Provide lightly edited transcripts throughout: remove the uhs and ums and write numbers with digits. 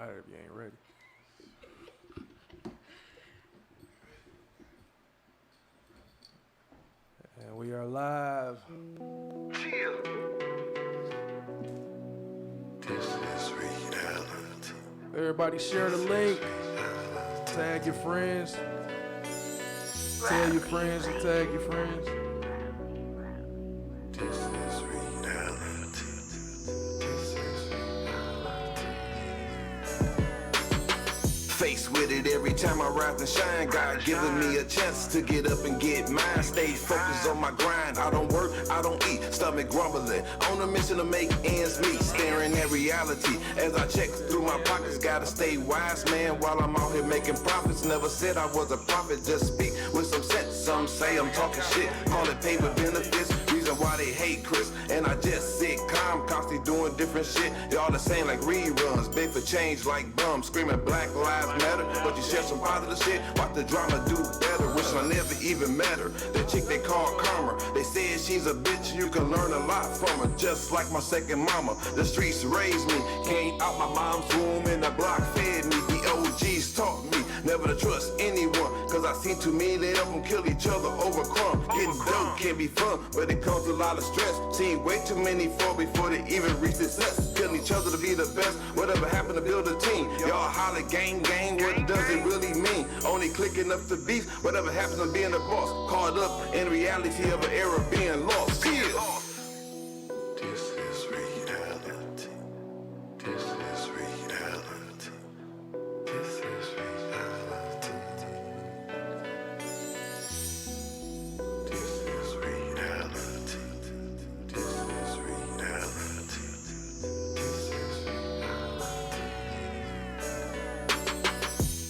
matter if you ain't ready. And we are live. Chill. This is reality. Everybody share the link. Tag your friends. Tell your friends and tag your friends. This is reality. This is reality. Faced with it every time I rise and shine. God giving me a chance to get up and get mine. Stay focused on my grind. I don't work, I don't eat. Stomach grumbling. On a mission to make ends meet. Staring at reality as I check through my pockets. Gotta stay wise, man, while I'm out here making profits. Never said I was a prophet, just speak with some sense. Some say I'm talking shit, call it pay with benefits. Reason why they hate Chris, and I just sit calm, constantly doing different shit. Y'all the same like reruns, big for change like bums, screaming Black Lives Matter. But you share some positive shit, watch the drama do better. Wish I never even met her. That chick they call Karma, they said she's a bitch, you can learn a lot from her. Just like my second mama, the streets raised me. Came out my mom's womb and the block fed me. The OGs taught me never to trust anyone, cause I seen too many of them kill each other over crumbs. Getting dope can be fun, but it comes with a lot of stress. Seen way too many fall before they even reach success. Killing each other to be the best, whatever happened to build a team. Y'all holler gang gang, what does it really mean? Only clicking up the beats, whatever happens to being the boss. Caught up in reality of an era being lost. Yeah. This is reality. This is reality. This is reality. This is reality. This is reality. This is reality.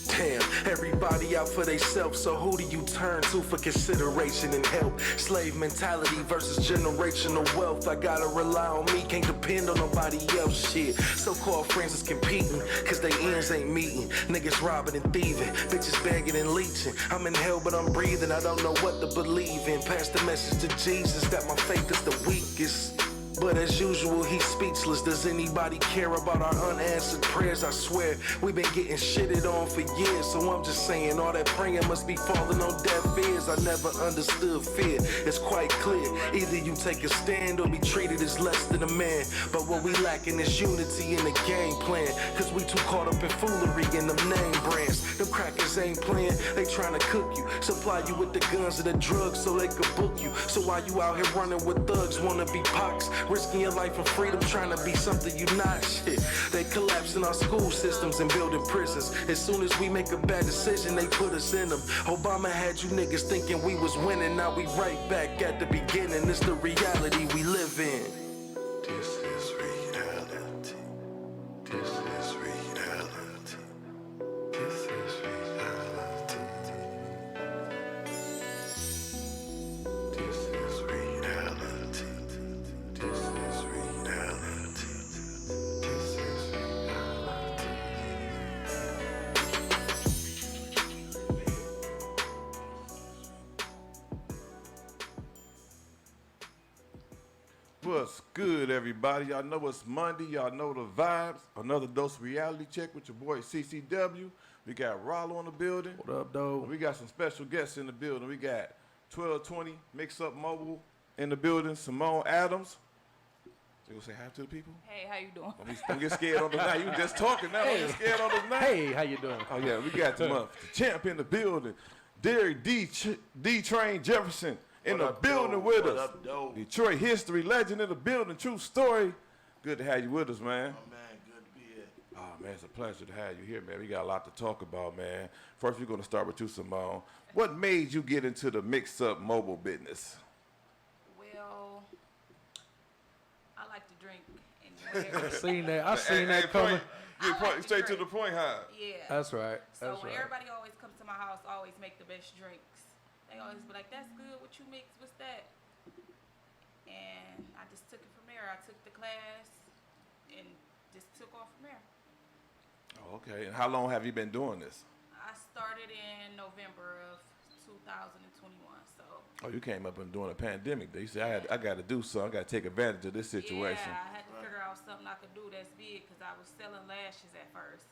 Damn, everybody out for theyself, so who do you turn to for consideration and help? Slave mentality versus generational wealth. I gotta rely on me, can't depend on nobody else. Shit, so-called friends is competing, cause they ends ain't meeting. Niggas robbing and thieving, bitches begging and leeching. I'm in hell but I'm breathing, I don't know what to believe in. Pass the message to Jesus that my faith is the weakest. But as usual, he's speechless. Does anybody care about our unanswered prayers? I swear, we've been getting shitted on for years. So I'm just saying, all that praying must be falling on deaf ears. I never understood fear, it's quite clear. Either you take a stand or be treated as less than a man. But what we lacking is unity in the game plan. Cause we too caught up in foolery in them name brands. Them crackers ain't playing, they trying to cook you. Supply you with the guns and the drugs so they could book you. So while you out here running with thugs, wanna be pox, risking your life for freedom, trying to be something you not. Shit, they collapsing our school systems and building prisons. As soon as we make a bad decision, they put us in them. Obama had you niggas thinking we was winning. Now we right back at the beginning. It's the reality we live in. This is reality. This is reality. This is reality. This is reality. This is reality. This is reality. What's good, everybody? Y'all know it's Monday. Y'all know the vibes. Another dose of reality check with your boy CCW. We got Rollo in the building. What up, though? We got some special guests in the building. We got 1220 MixUp Mobile in the building. Simone Adams. So you gonna say hi to the people? Hey, how you doing? Don't get scared on the night. You just talking now. Don't get scared on the night. Hey, how you doing? Oh yeah, we got the champ in the building. Derrick D-Train Jefferson in the building with us. What up, though? Detroit history legend in the building. True story. Good to have you with us, man. Oh, man, good to be here. Oh man, it's a pleasure to have you here, man. We got a lot to talk about, man. First, we're gonna start with you, Simone. What made you get into the mix-up mobile business? Well, I like to drink anywhere. I seen that coming. Get I like to straight to drink. the point, huh? Yeah. That's right. So That's when right. everybody always comes to my house, I always make the best drinks. They always be like, "That's good. What you mix? What's that?" And I just took it from there. I took the class and just took off from there. Oh, okay. And how long have you been doing this? I started in November of 2021. So. Oh, you came up and during a pandemic. You said, I got to do something. I got to take advantage of this situation. Yeah, I had to figure out something I could do that's big because I was selling lashes at first.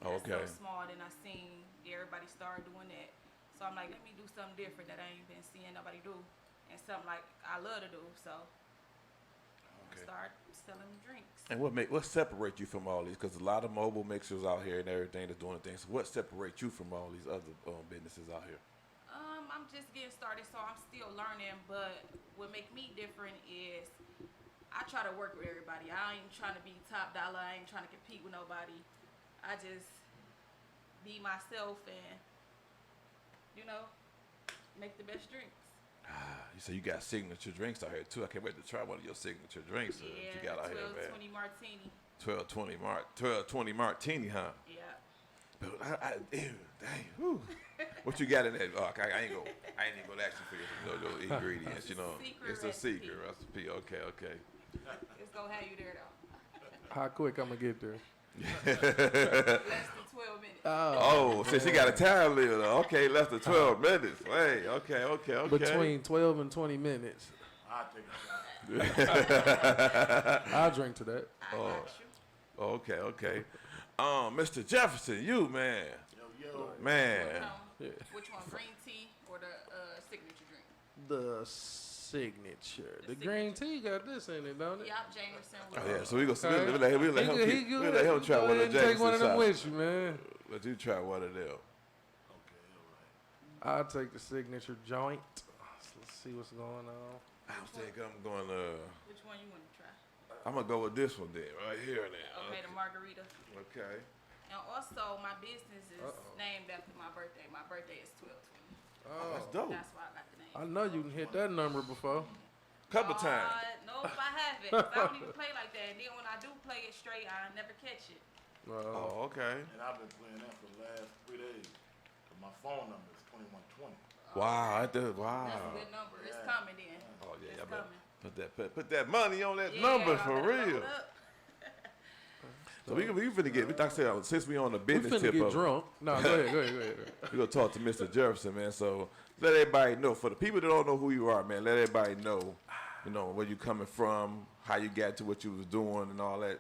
Oh, That's okay. so small. Then I seen everybody start doing that. So I'm like, let me do something different that I ain't been seeing nobody do, and something like I love to do. So I Okay. start selling drinks. And what separates you from all these? Because a lot of mobile mixers out here and everything that's doing things. So what separates you from all these other businesses out here? I'm just getting started, so I'm still learning. But what make me different is I try to work with everybody. I ain't trying to be top dollar. I ain't trying to compete with nobody. I just be myself and, make the best drinks. You say you got signature drinks out here too. I can't wait to try one of your signature drinks that you got out here, 1220 man. martini. 1220 martini, huh? Yeah. But ew, dang, whew. What you got in that? Oh, I ain't even gonna ask you for your ingredients. Secret It's a recipe. secret recipe. Okay. It's gonna have you there though. How quick I'm gonna get there? Less than 12 minutes. Oh, since she got a time limit. Okay, less than 12 minutes. Hey, okay. Between 12 and 20 minutes. I'll take a shot. I'll drink to that. I got you. Okay. Mr. Jefferson, you man, Yo. man. Which one? Green tea or the signature drink? The signature. The green tea got this in it, don't it? Yup, Jamerson. Oh yeah, so we gonna Okay. we'll let him He we'll let him try Go one ahead of and take one of them Jackson's with you, man. Let you try one of them. Okay, all right. I'll take the signature joint. Let's see what's going on. I think I'm going Which one you want to try? I'm gonna go with this one then, right here now. Okay, the margarita. Okay. And also, my business is named after my birthday. My birthday is 12/20. That's dope. That's why I got the name. I know you can hit that number before. Couple times. No, if I haven't. 'Cause I don't even play like that. And then when I do play it straight, I never catch it. Oh, okay. And I've been playing that for the last 3 days. 'Cause my phone number is 2120. Wow, That's a wow. good number. It's Yeah. coming then. Oh yeah, It's y'all better coming. put that money on that Yeah, number I for better real. load up. So we finna get. Like I said, since we on the We business finna tip get of, drunk. No, go ahead. we gonna talk to Mr. Jefferson, man. So let everybody know. For the people that don't know who you are, man, let everybody know. Where you coming from, how you got to what you was doing, and all that.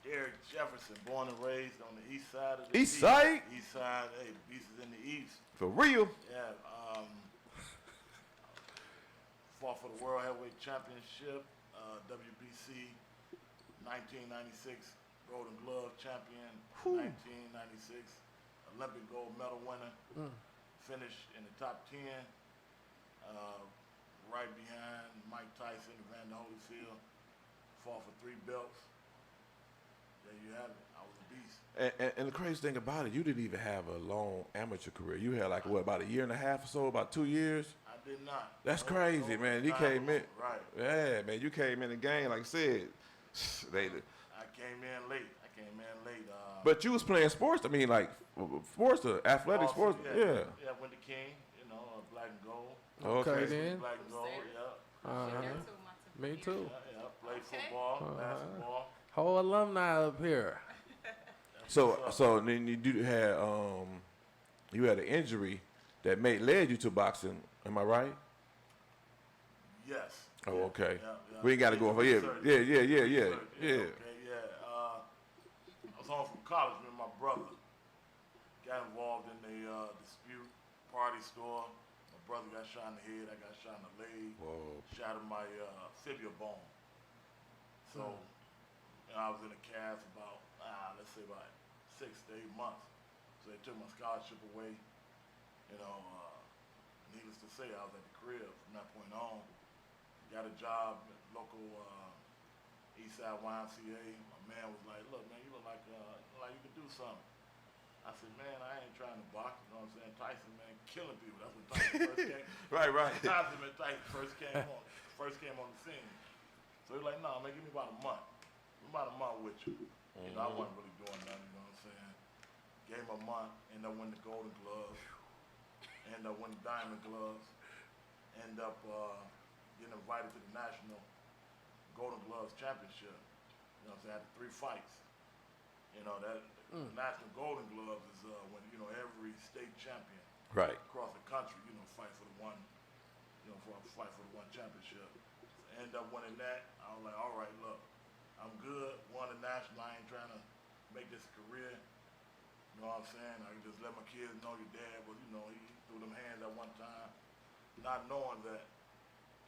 Derrick Jefferson, born and raised on the east side of the East side? East side, hey, beast is in the east. For real. Yeah, fought for the World Heavyweight Championship, WBC 1996 Golden Glove champion, 1996 Olympic gold medal winner, finished in the top 10, right behind Mike Tyson, Evander Holyfield, fought for 3 belts. There you have it. I was a beast. And the crazy thing about it, you didn't even have a long amateur career. You had about a year and a half or so, about 2 years. I did not. That's No, crazy, no man. You time came in, alone. Right. yeah, man. You came in the game, like I said. They, I came in late. but you was playing sports. I mean, like sports, athletic Also, sports. Yeah. Yeah, went to King, black and gold. Okay, Okay. then. Black and gold, yeah. Uh-huh. Yeah, too, Me too. Yeah, played football, basketball. Whole alumni up here. So then you had an injury that led you to boxing. Am I right? Yes. Oh, okay. Yeah. We ain't got to go over here. Yeah. Okay, yeah. I was home from college with my brother. Got involved in a dispute, party store. My brother got shot in the head. I got shot in the leg. Whoa. Shot in my fibula bone. So I was in a cast about, let's say about 6 to 8 months. So they took my scholarship away. Needless to say, I was at the crib from that point on. Got a job at local Eastside YMCA. My man was like, "Look, man, you look like you could do something." I said, "Man, I ain't trying to box." You know what I'm saying? Tyson, man, killing people. That's when Tyson first came. Right. Tyson first came on the scene. So he's like, "No, man, give me about a month. Give me about a month with you." I wasn't really doing nothing. You know what I'm saying? Gave him a month. Ended up winning the Golden Gloves. Ended up winning Diamond Gloves. Ended up getting invited to the National Golden Gloves Championship. You know what I'm saying? I had 3 fights. The National Golden Gloves is when, every state champion Right. across the country, fight for the one, fight for the one championship. So end up winning that. I was like, all right, look, I'm good. Won the national. I ain't trying to make this a career. You know what I'm saying? I can just let my kids know your dad was, you know, he threw them hands at one time, not knowing that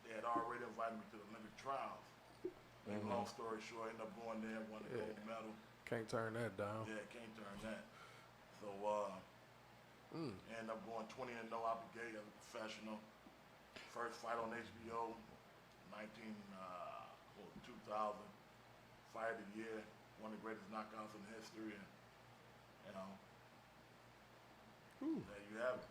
they had already invited me to the Olympic trials. Make a long story short, ended up going there, won the gold medal. Can't turn that down. Yeah, can't turn that. So, ended up going 20-0 out the gate as a professional. First fight on HBO, 2000. Fight of the year, one of the greatest knockouts in history, and you know, there you have it.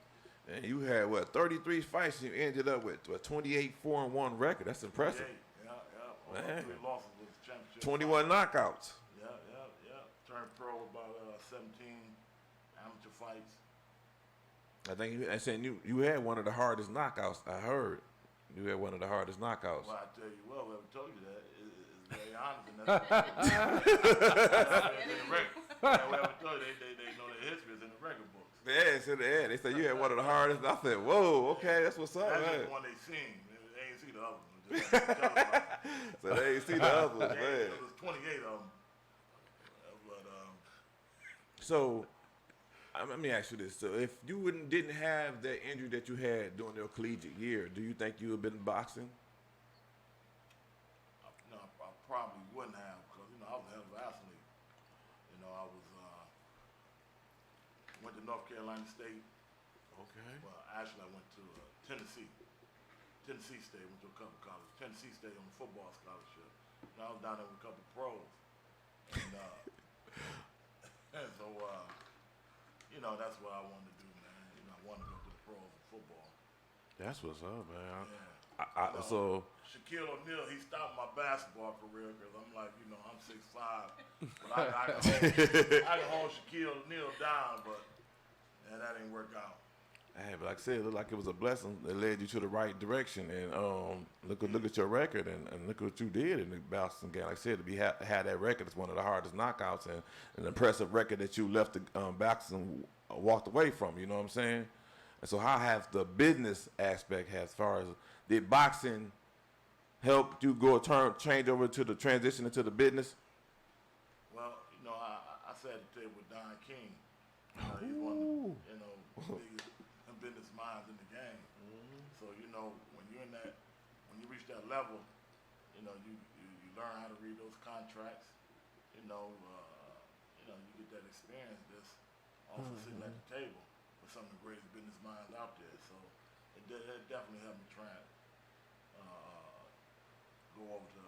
And you had, what, 33 fights, and you ended up with a 28-4-1 record. That's impressive. Yeah. All Man. 3 losses was championship. 21 knockouts. Yeah. Turned pro about 17 amateur fights. I think I said you had one of the hardest knockouts. I heard you had one of the hardest knockouts. Well, I tell you, whoever told you that is very honest, and that's the record. Whoever told you, they know the history is in the record books. Yeah, they said you had one of the hardest. I said, whoa, okay, that's what's up. That's Man. just the one they seen. They ain't see the other one. Just tell them about it. So they ain't see the other ones, man. There was 28 of them. But So, let me ask you this: so, if you didn't have that injury that you had during your collegiate year, do you think you would have been boxing? no, I probably wouldn't have, because I was a hell of an athlete. I was went to North Carolina State. Okay. Well, actually, I went to Tennessee State. Went to a couple colleges. Tennessee State on a football scholarship. And I was down there with a couple pros. And, and so, that's what I wanted to do, man. I wanted to go to the pros in football. That's what's up, man. Yeah. So Shaquille O'Neal, he stopped my basketball career because I'm like, I'm 6'5", but I can hold Shaquille O'Neal down, but that didn't work out. hey, but like I said, it looked like it was a blessing that led you to the right direction. And look at your record and look what you did in the boxing game. Like I said, to have that record is one of the hardest knockouts and an impressive record that you left the boxing walked away from. You know what I'm saying? And so how has the business aspect, as far as did boxing help you change over to the transition into the business? Well, I sat at the table with Don King. He's one of the biggest business minds in the game. So when you reach that level, you learn how to read those contracts. You get that experience just also sitting at the table with some of the greatest business minds out there. So it definitely helped me go over to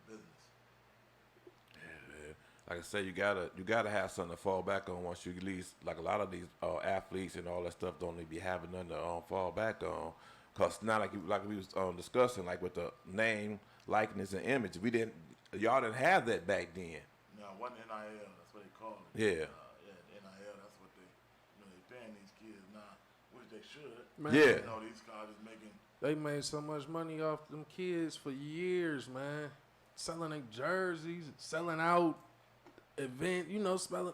business. Yeah. Like I said, you gotta have something to fall back on once you at least, like a lot of these athletes and all that stuff don't need to be having nothing to fall back on. Cause not like we was discussing, like with the name, likeness, and image. Y'all didn't have that back then. No, it wasn't NIL. That's what they call it. Yeah. NIL. That's what they paying these kids now, which they should. Man. Yeah. These colleges making. They made so much money off them kids for years, man. Selling their jerseys, selling out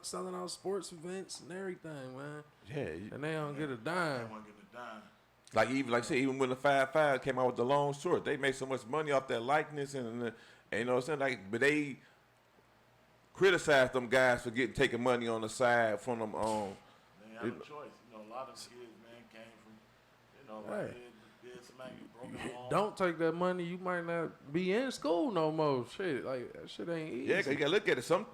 selling out sports events and everything, man. Yeah. And they don't get a They dime. want to get the dime. Like I said, even when the 5'5" came out with the long short, they made so much money off that likeness and you know what I'm saying? But they criticized them guys for taking money on the side from them. They have no choice. A lot of kids, man, came from, Hey. did smack you, broken arm. Don't take that money, you might not be in school no more. Shit, like that shit ain't easy. Yeah, 'cause you gotta look at it. Some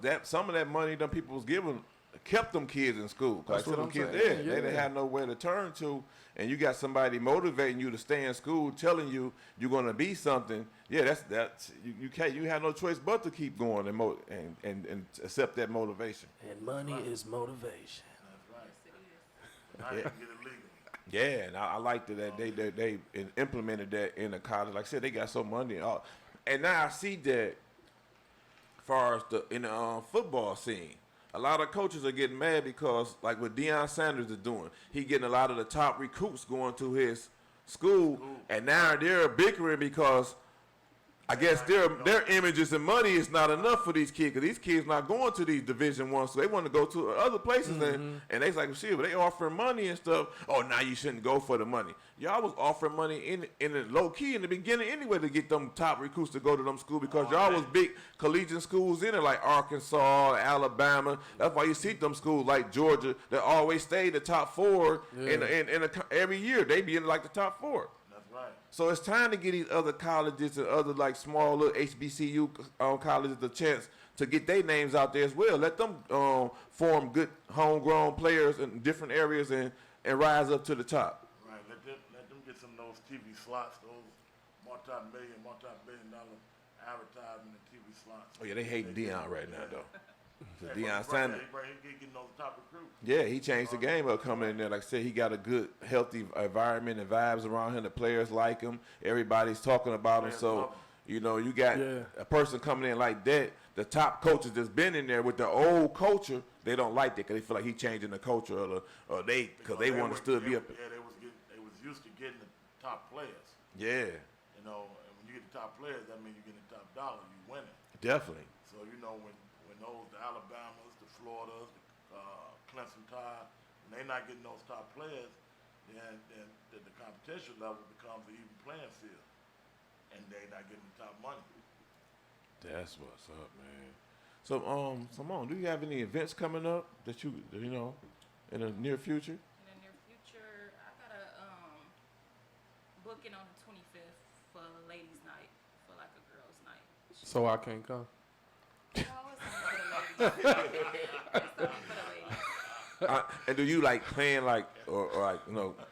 of that money them people was giving kept them kids in school. That's what them I'm kids, saying, they didn't yeah. have nowhere to turn to, and you got somebody motivating you to stay in school, telling you you're gonna be something. Yeah, that's you can't. You have no choice but to keep going and accept that motivation. And money is motivation. That's right. Yes, it is. Now you can get it legal. Yeah, and I liked it that they implemented that in the college. Like I said, they got so money. And now I see that as far as in the football scene, a lot of coaches are getting mad because, like what Deion Sanders is doing, he getting a lot of the top recruits going to his school, and now they're bickering because I guess their images and money is not enough for these kids, because these kids not going to these Division I, so they want to go to other places, and they like, shit, but they offering money and stuff. Oh, now you shouldn't go for the money. Y'all was offering money in the low key in the beginning anyway to get them top recruits to go to them schools, because y'all was big collegiate schools in it, like Arkansas, Alabama. That's why you see them schools like Georgia that always stay the top 4 every year. They be in like the top 4. Right. So it's time to get these other colleges and other like small little HBCU colleges the chance to get their names out there as well. Let them form good homegrown players in different areas and rise up to the top. Right. Let them get some of those TV slots, those multi-billion dollar advertisement and TV slots. Oh yeah, they hating Deion right now though. So Hey, Deion but Sanders. he getting those top recruits. Yeah, he changed the game up coming in there. Like I said, he got a good, healthy environment and vibes around him. The players like him. Everybody's talking about him. So, you know, you got a person coming in like that. The top coaches that's been in there with the old culture, they don't like that because they feel like he's changing the culture, because they want to still be up. Yeah, they was used to getting the top players. Yeah. You know, and when you get the top players, that means you get the top dollar. You winning. Definitely. So you know when the Alabamas, the Floridas, the Clemson Tide, when they not getting those top players, then the competition level becomes an even playing field, and they not getting the top money. That's what's up, man. So, Simone, do you have any events coming up that you know in the near future? In the near future, I got a booking on the 25th for ladies' night, for like a girls' night. So I can't come. No, it's only for the ladies. It's only for the ladies. And do you like plan like or like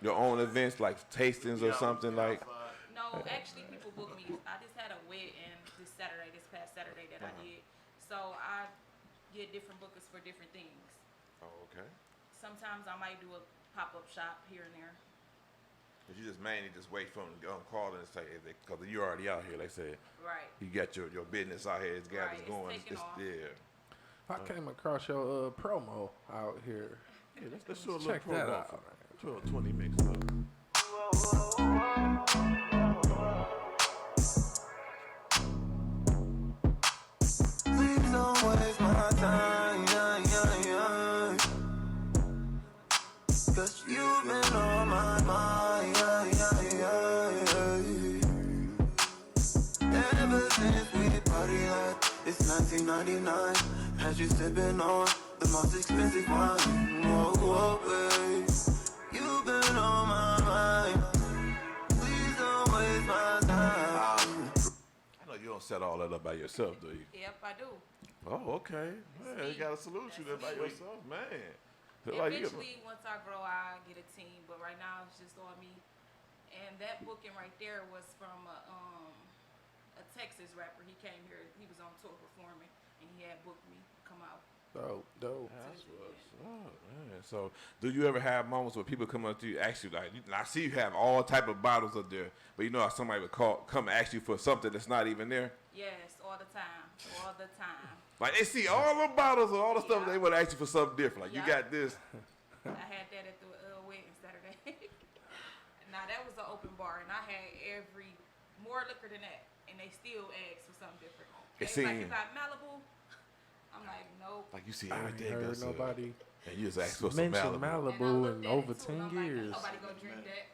your own events like tastings or something like? No, actually, people book me. I just had a wedding this past Saturday that I did. So I get different bookers for different things. Oh, okay. Sometimes I might do a pop-up shop here and there. But you just mainly just wait for them to call and say, because you're already out here. They said, right. You got your business out here. It's got it's going. It's off. I came across your promo out here. Yeah, let's do a little Check that promo. out. Do a 20 mix up. Please don't waste my time, cause you've been on my mind, ever since we party like it's 1999, had you sipping on the most expensive wine, babe, you've been on my mind, please don't waste my time. I know you don't set all that up by yourself, do you? Yep, I do. Oh, okay. Man, you got a solution there by yourself, man. Eventually, once I grow, I get a team. But right now, it's just on me. And that booking right there was from a Texas rapper. He came here. He was on tour performing, and he had booked me to come out. Dope. That's what's up, man. So, do you ever have moments where people come up to you, ask you, like, I see you have all type of bottles up there, but you know how somebody would come ask you for something that's not even there? Yes, all the time. All the time. Like, they see all the bottles and all the stuff, they would ask you for something different. Like, you got this. I had that at the wedding Saturday. Now, that was an open bar, and I had more liquor than that, and they still asked for something different. They was like, you got Malibu? I'm like, nope. Like, you see I ain't everything heard that's nobody and you just ask for some mention Malibu in over 10 like, years. nobody gonna drink that.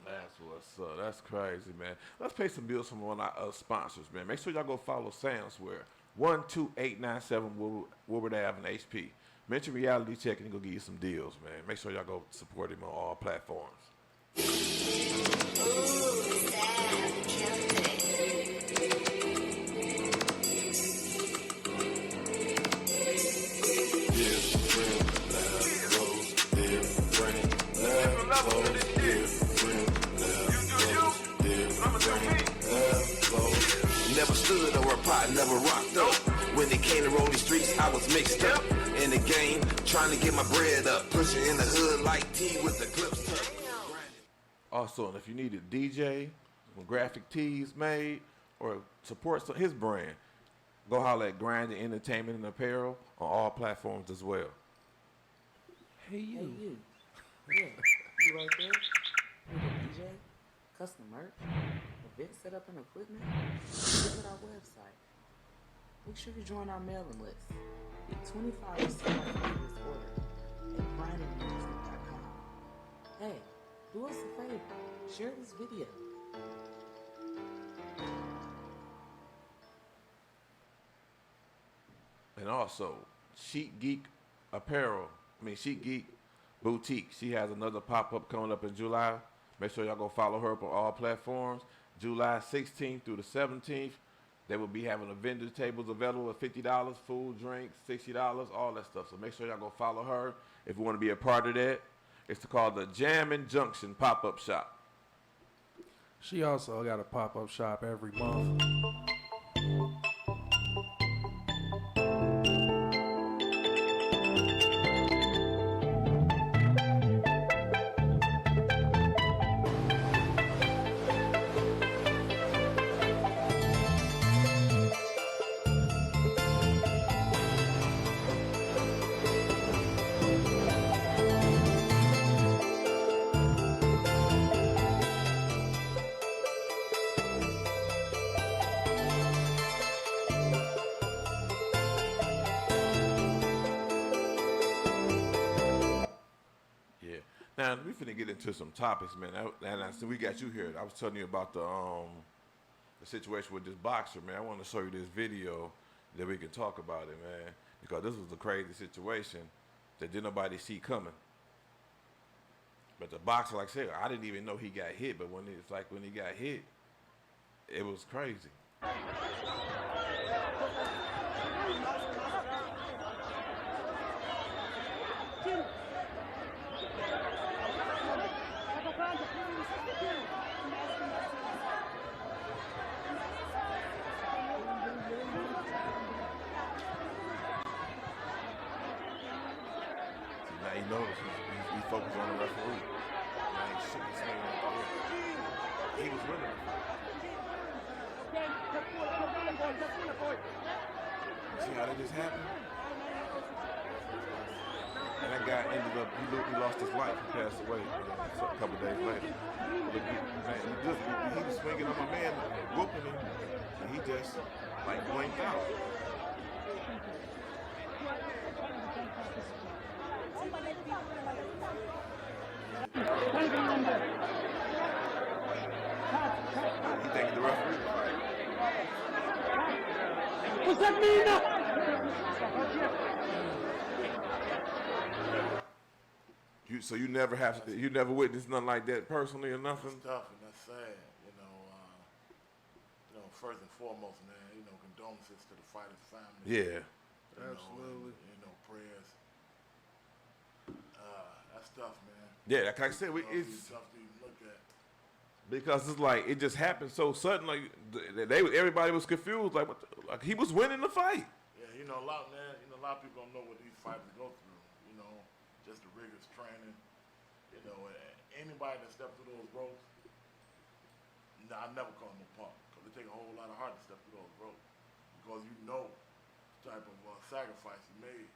That's what's up. That's crazy, man. Let's pay some bills from one of our sponsors, man. Make sure y'all go follow Samswear, 12897 Woodward Ave and HP. Mention Reality Check and he'll give you some deals, man. Make sure y'all go support him on all platforms. Never stood or a pot, never rocked up. When it came to rolling streets, I was mixed up. In the game, trying to get my bread up. Pushing in the hood like T with the clips tucked. Also, and if you need a DJ, some graphic tees made, or support his brand, go holler at Grinding Entertainment and Apparel on all platforms as well. Hey, you. Hey, you. Yeah, you right there? You the DJ? Custom merch? event setup and equipment? Visit our website. Make sure you join our mailing list. Get 25% off your first order at grindingmusic.com. Hey, do us a favor. Share this video. And also, Sheet Geek Boutique. She has another pop-up coming up in July. Make sure y'all go follow her up on all platforms. July 16th through the 17th. They will be having a vendor tables available at $50, food, drinks, $60, all that stuff. So make sure y'all go follow her if you want to be a part of that. It's called the Jammin' Junction Pop-Up Shop. She also got a pop-up shop every month. Now we finna get into some topics, man. And we got you here. I was telling you about the situation with this boxer, man. I want to show you this video that we can talk about it, man, because this was a crazy situation that didn't nobody see coming. But the boxer, like I said, I didn't even know he got hit. But when he got hit, it was crazy. Now you notice he focused on the referee. Now he shook his hand at the end. He was winning. See how that just happened? And that guy ended up, he lost his life. He passed away a couple days later. He was swinging on my man, whooping him, and he just blinked out. He thinks the referee was right. What's that mean now? So you never witnessed nothing like that personally or nothing? It's tough and that's sad, first and foremost, man, condolences to the fighter's family. Yeah. Absolutely. Prayers. That's tough, man. Yeah, like I said, it's tough to even look at. Because it's like it just happened so sudden. Like everybody was confused. Like he was winning the fight. Yeah, a lot of people don't know what these fighters go through. Just the rigorous training. Anybody that stepped through those ropes, I never call him a punk because it takes a whole lot of heart to step through those ropes because the type of sacrifice he made.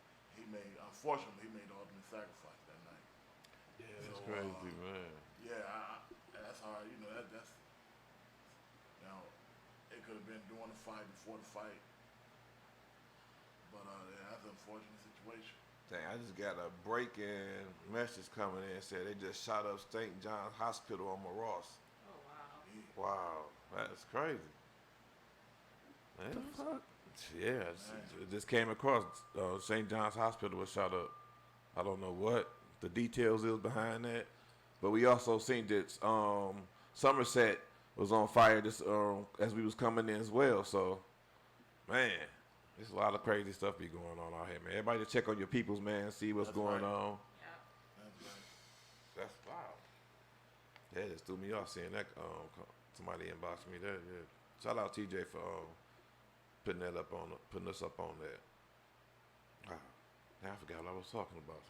Unfortunately, he made the ultimate sacrifice that night. Yeah, that's crazy, man. Yeah, that's hard. That's it could have been during the fight, before the fight, but that's an unfortunate situation. Dang, I just got a break-in message coming in. Said they just shot up St. John's Hospital on Ross. Oh, wow. Wow, that's crazy. Man, The fuck? yeah, it just came across. St. John's Hospital was shot up. I don't know what the details is behind that, but we also seen that Somerset was on fire this as we was coming in as well. So, man. There's a lot of crazy stuff be going on out here, man. Everybody just check on your peoples, man, see what's going on. Yeah. That's wild. Yeah, it just threw me off seeing that. Somebody inboxed me that. Yeah. Shout out TJ for putting us up on that. Wow. Now I forgot what I was talking about.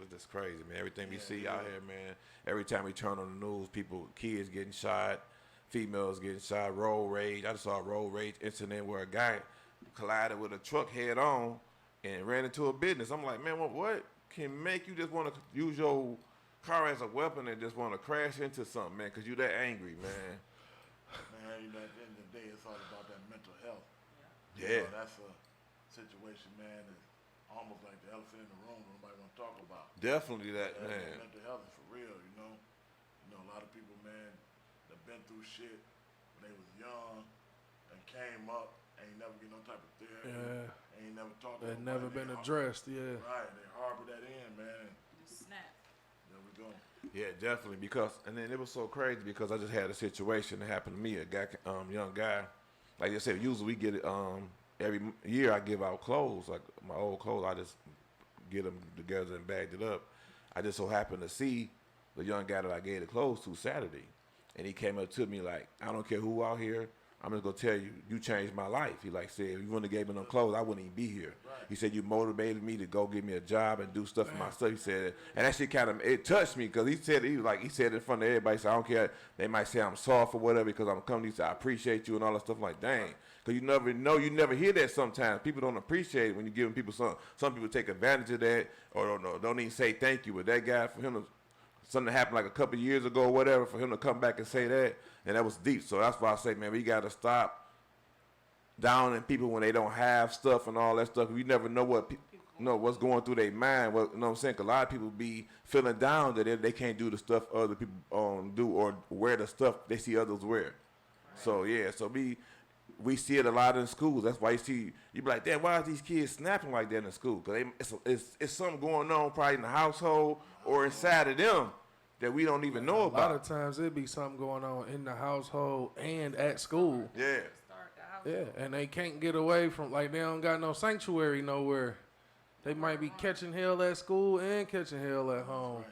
It's just crazy, man. Everything we see out here, man. Every time we turn on the news, kids getting shot, females getting shot, road rage. I just saw a road rage incident where a guy collided with a truck head on and ran into a business. I'm like, man, what can make you just want to use your car as a weapon and just want to crash into something, man? Because you that angry, man. Man, you know, at the end of the day, it's all about that mental health. You Yeah. know, that's a situation, man, that's almost like the elephant in the room that nobody want to talk about. Definitely that, Yeah, man. mental health is for real, you know. You know, a lot of people, man, that been through shit when they was young and came up, ain't never get no type of therapy. Yeah. Ain't never talked to That nobody. never been They addressed, yeah. Right, they harbor that in, man. Just snap. There we go. Yeah, definitely. Because and then it was so crazy because I just had a situation that happened to me. A guy, young guy, like I said, usually we get it. Every year I give out clothes, like my old clothes. I just get them together and bagged it up. I just so happened to see the young guy that I gave the clothes to Saturday, and he came up to me like, "I don't care who out here. I'm just gonna tell you, you changed my life." He like said, "If you wouldn't have gave me them clothes, I wouldn't even be here." He said, "You motivated me to go get me a job and do stuff for myself." He said, and that shit kind of it touched me because he said he said it in front of everybody. He said, "I don't care. They might say I'm soft or whatever because I'm coming." He said, "I appreciate you and all that stuff." I'm like, dang, because you never know, you never hear that sometimes. People don't appreciate it when you're giving people some. Some people take advantage of that or don't even say thank you. But that guy, for him to something happened like a couple of years ago or whatever, for him to come back and say that, and that was deep. So that's why I say, man, we got to stop downing people when they don't have stuff and all that stuff. You never know what's going through their mind. You know what I'm saying? 'Cause a lot of people be feeling down that they can't do the stuff other people do or wear the stuff they see others wear. So yeah, so we see it a lot in schools. That's why you be like, damn, why are these kids snapping like that in school? Because it's something going on probably in the household or inside of them that we don't even know A about. lot of times it be something going on in the household and at school. Yeah. Start the house. Yeah, and they can't get away from, like, they don't got no sanctuary nowhere. They might be catching hell at school and catching hell at home.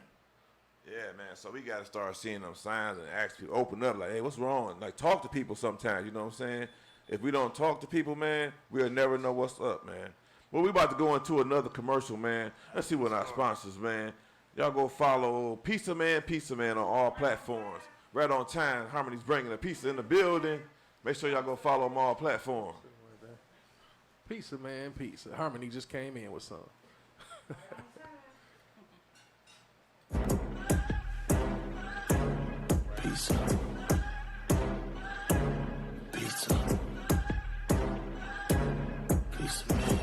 Yeah, man. So we got to start seeing them signs and ask people, open up, like, hey, what's wrong? Like, talk to people sometimes, you know what I'm saying? If we don't talk to people, man, we'll never know what's up, man. Well, we about to go into another commercial, man. Let's see what our sponsors, man. Y'all go follow Pizza Man on all platforms. Right on time, Harmony's bringing a pizza in the building. Make sure y'all go follow them all platforms. Pizza Man, pizza. Harmony just came in with some. Pizza. Pizza. Pizza Man.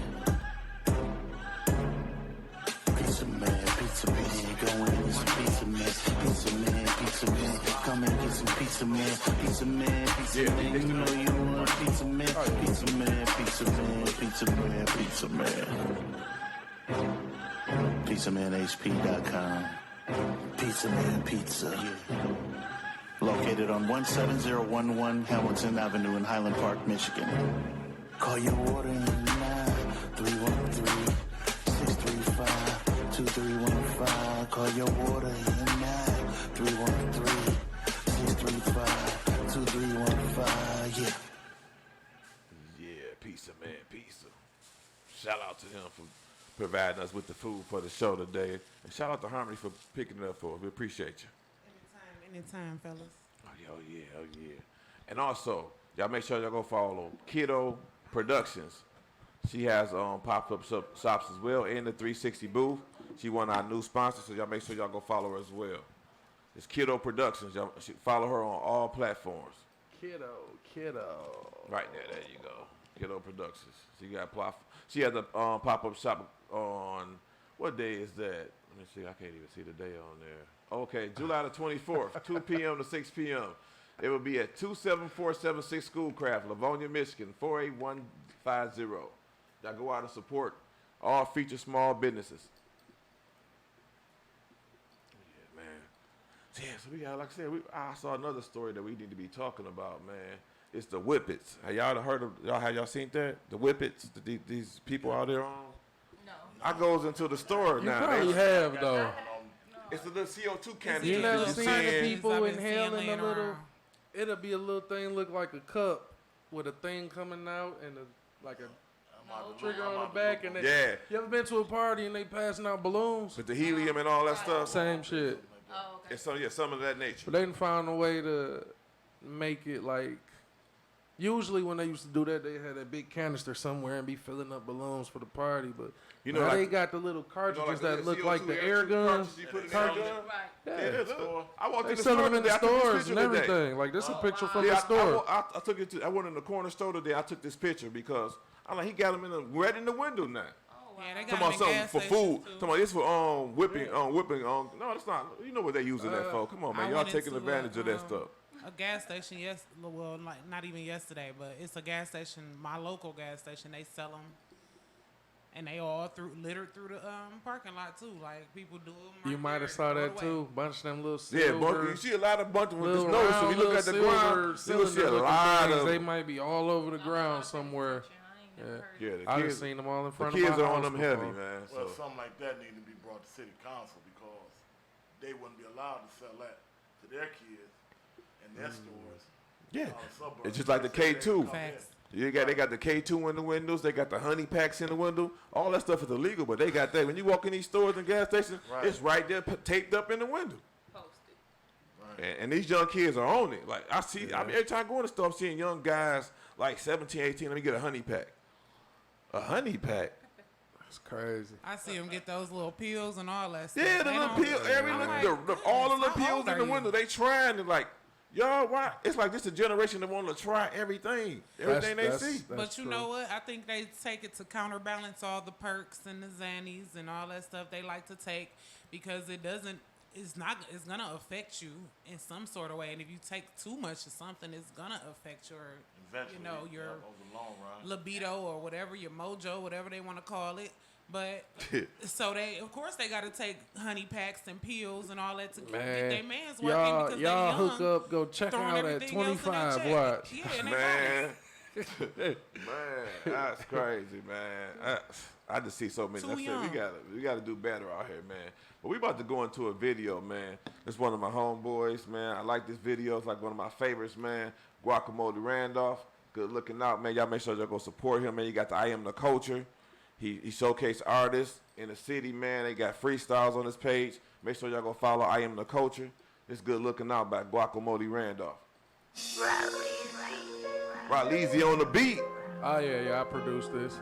Pizza Man, pizza man, go and get some pizza man. Pizza Man, pizza man, come and get some pizza man. Pizza Man, pizza man, you know you want pizza man. Pizza Man, pizza man, pizza man, pizza man. PizzaManHP.com. Pizza Man Pizza. Located on 17011 Hamilton Avenue in Highland Park, Michigan. Call your order in now, 313-635-2315. Call your order in now, 313-635-2315. Yeah. Yeah, Pizza Man, pizza. Shout out to him for providing us with the food for the show today. And shout out to Harmony for picking it up for us. We appreciate you. Anytime, fellas. Oh, yeah. And also, y'all make sure y'all go follow Kiddo Productions. She has pop-up shops as well in the 360 booth. She one of our new sponsors, so y'all make sure y'all go follow her as well. It's Kiddo Productions. Y'all should follow her on all platforms. Kiddo. Right there you go. Kiddo Productions. She has a pop-up shop on, what day is that? Let me see. I can't even see the day on there. Okay, July the 24th, 2 p.m. to 6 p.m. It will be at 27476 Schoolcraft, Livonia, Michigan, 48150. Y'all go out and support all feature small businesses. Yeah, man. Yeah, so we got, like I said, I saw another story that we need to be talking about, man. It's the Whippets. Have y'all seen that? The Whippets, these people out there on? No. I goes into the store You now. probably have, though. It's a little CO2 canister. You never the seen signs the I've people been seeing inhaling a laying little? around. It'll be a little thing look like a cup with a thing coming out and like a trigger on the back. And Yeah. You ever been to a party and they passing out balloons? With the helium and all that stuff. Same shit. Oh, okay. It's some of that nature. But they done found a way to make it like Usually when they used to do that, they had that big canister somewhere and be filling up balloons for the party. But You know, now like- they got the little cartridges that look like the CO2 air guns. cartridges you put in Car- the gun. Right. Yeah, Look, I walked they in the sell store them in the today. I took this stores picture and today. everything. Like this a picture from Yeah, the store. I took it. I went in the corner store today. I took this picture because I'm like, he got them right in the window now. Yeah, they got Talking them about in something gas for stations, food. too. Talking about this for whipping. No, it's not. You know what they using that for? Come on, man. I Y'all went taking into advantage of that stuff. A gas station, well, like not even yesterday, but it's a gas station, my local gas station. They sell them, and they all littered through the parking lot too. Like people do them. You might have saw that too. Bunch of them little Yeah, silver. you see a lot of bunch of little just notice when round you look at the little ground, silver you will see a cylinder-looking lot things. of. They might be all over the ground somewhere. Yeah, Yeah, the I've kids, seen them all in the front kids of my are on house them heavy, before. man. Well, So. something like that need to be brought to city council because they wouldn't be allowed to sell that to their kids in their stores. Yeah, out of suburbs. it's just like the They say they K2. come in. Facts. They got the K2 in the windows. They got the honey packs in the window. All that stuff is illegal, but they got that. When you walk in these stores and gas stations, Right. it's right there taped up in the window. Posted. And these young kids are on it. Like I see, I mean, every time I go in the store, I'm seeing young guys like 17, 18. Let me get a honey pack. A honey pack. That's crazy. I see them get those little pills and all that stuff. Yeah, the They little don't- pills, I'm like, all of the how pills old in are the you? window. They trying to like, y'all, why? It's like this a generation that want to try everything they see. But you know what? I think they take it to counterbalance all the perks and the Xannies and all that stuff they like to take because it doesn't. It's gonna affect you in some sort of way. And if you take too much of something, it's gonna affect your, Eventually, your over the long run. libido or whatever, your mojo, whatever they want to call it. But so of course they got to take honey packs and pills and all that to get their man's working because they y'all young, hook up, go check throwing out at everything else in their 25. check. Watch. Yeah, and they Man, bonus. man, that's crazy, man. I just see so many. Too That's it. young. We gotta do better out here, man. But we about to go into a video, man. It's one of my homeboys, man. I like this video. It's like one of my favorites, man. Guacamole Randolph. Good looking out, man. Y'all make sure y'all go support him, man. You got the I Am the Culture. He showcased artists in the city, man. They got freestyles on his page. Make sure y'all go follow I Am the Culture. It's Good Looking Out by Guacamole Randolph. Raleezy on the beat. Oh yeah, I produced this.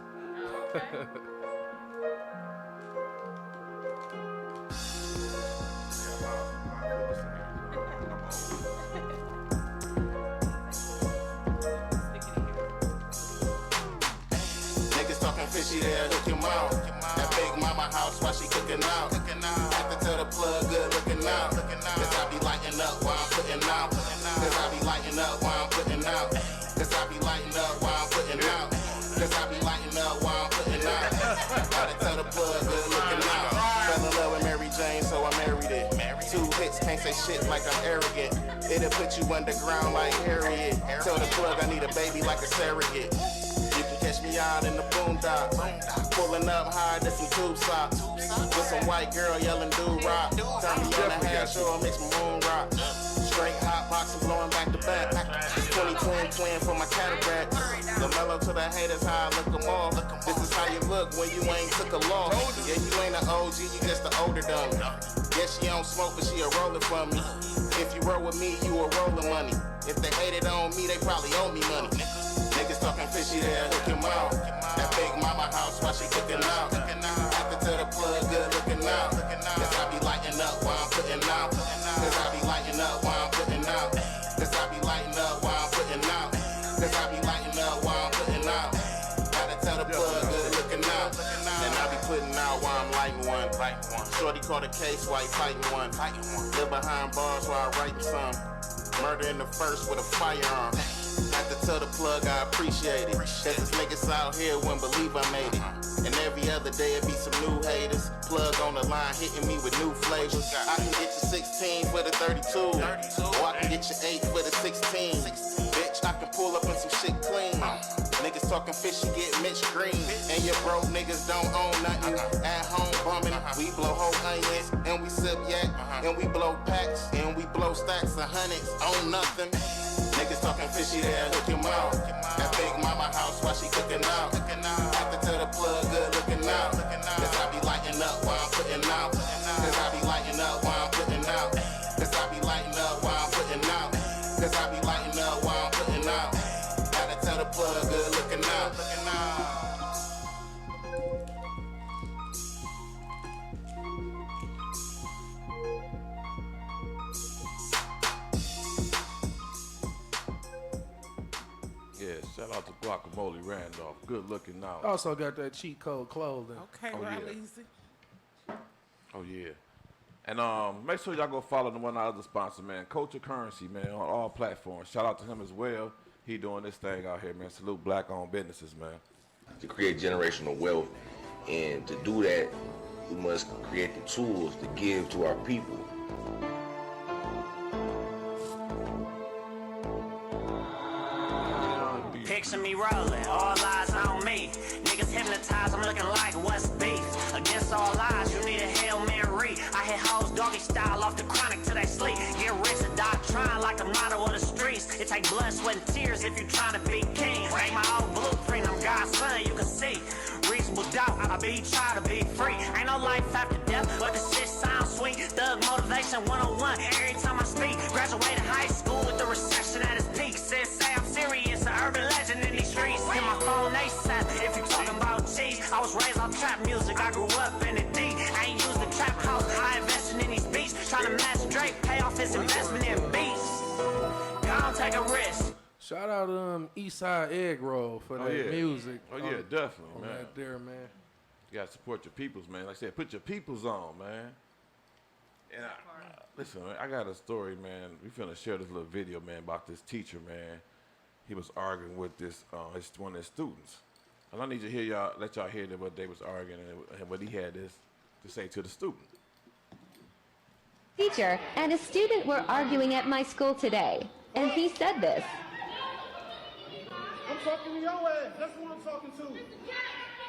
Niggas talking fishy there, hook him out. That big mama house while she cooking out. Have to tell the plug good looking out. Cause I be lighting up while I'm putting out. Cause I be lighting up while I'm putting out. Cause I be lighting up while I'm putting out. Cause I be lighting up while I'm putting out. Gotta tell the plug good looking out. Fell in love with Mary Jane, so I married it. 2 hits, can't say shit like I'm arrogant. It'll put you underground like Harriet. Tell the plug I need a baby like a surrogate. You can catch me out in the boondocks, pulling up high to some tube socks, with some white girl yelling do rock. Turn me on the hash or mix my moon rock. Straight hot box and blowing back to back. 20 twin for my cataract. The mellow to the haters, how I look them off. This is how you look when you ain't took a loss. Yeah, you ain't an OG, you just an older dummy. Yeah, she don't smoke, but she a roller for me. If you roll with me, you a rolling money. If they hated on me, they probably owe me money. Niggas talking fishy there, hook him out. That big mama house while she cooking out. Have to tell the plug good looking out. Cause I be lighting up while I'm putting out. Cause I be lighting up while I'm putting out. Cause I be lighting up while I'm putting out. Cause I be lighting up while I'm putting out. Gotta tell the plug good looking out. And I be putting out while I'm lighting one. Shorty caught a case while he fighting one. Live behind bars while I writing some. Murder in the first with a firearm. Have to tell the plug I appreciate it. Cause this niggas out here wouldn't believe I made it. And every other day it be some new haters. Plug on the line hitting me with new flavors. I can get you 16 for the 32. Or I can get you 8 for the 16. Bitch, I can pull up in some shit clean. Niggas talking fishy get Mitch Green. And your broke niggas don't own nothing. At home bumming, we blow whole onions. And we sip yak, and we blow packs. And we blow stacks of hundreds on nothing. Niggas talking fishy there, hook him out. That big mama house while she cooking out. Have to tell the plug good looking out. Cause I be lighting up while I'm putting out. Cause I be lighting up while I'm putting out. Cause I be lighting up while I'm putting out. Cause I be lighting up while I'm putting out. Gotta Shout out to Guacamole Randolph. Good looking now. Also got that cheat code clothing. Okay, Oh, real yeah. easy. Oh yeah. And make sure y'all go follow one of our other sponsors, man. Culture Currency, man, on all platforms. Shout out to him as well. He doing this thing out here, man. Salute black-owned businesses, man. To create generational wealth, and to do that, we must create the tools to give to our people. Picture me rolling, all eyes on me. Niggas hypnotized, I'm looking like what's beef. Against all odds, you need a Hail Mary. I hit hoes doggy style off the chronic till they sleep. Get rich or die trying like the motto of the streets. It take blood, sweat, and tears if you trying to be king. Ain't my old blueprint, I'm God's son, you can see. Reasonable doubt, I be trying to be free. Ain't no life after death, but the shit sounds sweet. Thug motivation 101, every time I speak. Graduated high school with the recession at its peak. Said say I'm serious, an urban legend in these streets. Hit my phone ASAP, if you talking about cheese. I was raised on trap music, I grew up in the D. I ain't used the trap house, I invested in these beats. Trying to match Drake, pay off his investment in beats. Don't take a risk. Shout out to Eastside Egg Roll for that music. Oh yeah, definitely, man. Right there, man. You gotta support your peoples, man. Like I said, put your peoples on, man. And listen, man, I got a story, man. We finna share this little video, man, about this teacher, man. He was arguing with this one of his students. And I need to hear y'all, let y'all hear what they was arguing and what he had this to say to the student. Teacher and a student were arguing at my school today, and he said this. I'm talking to your ass. That's who I'm talking to.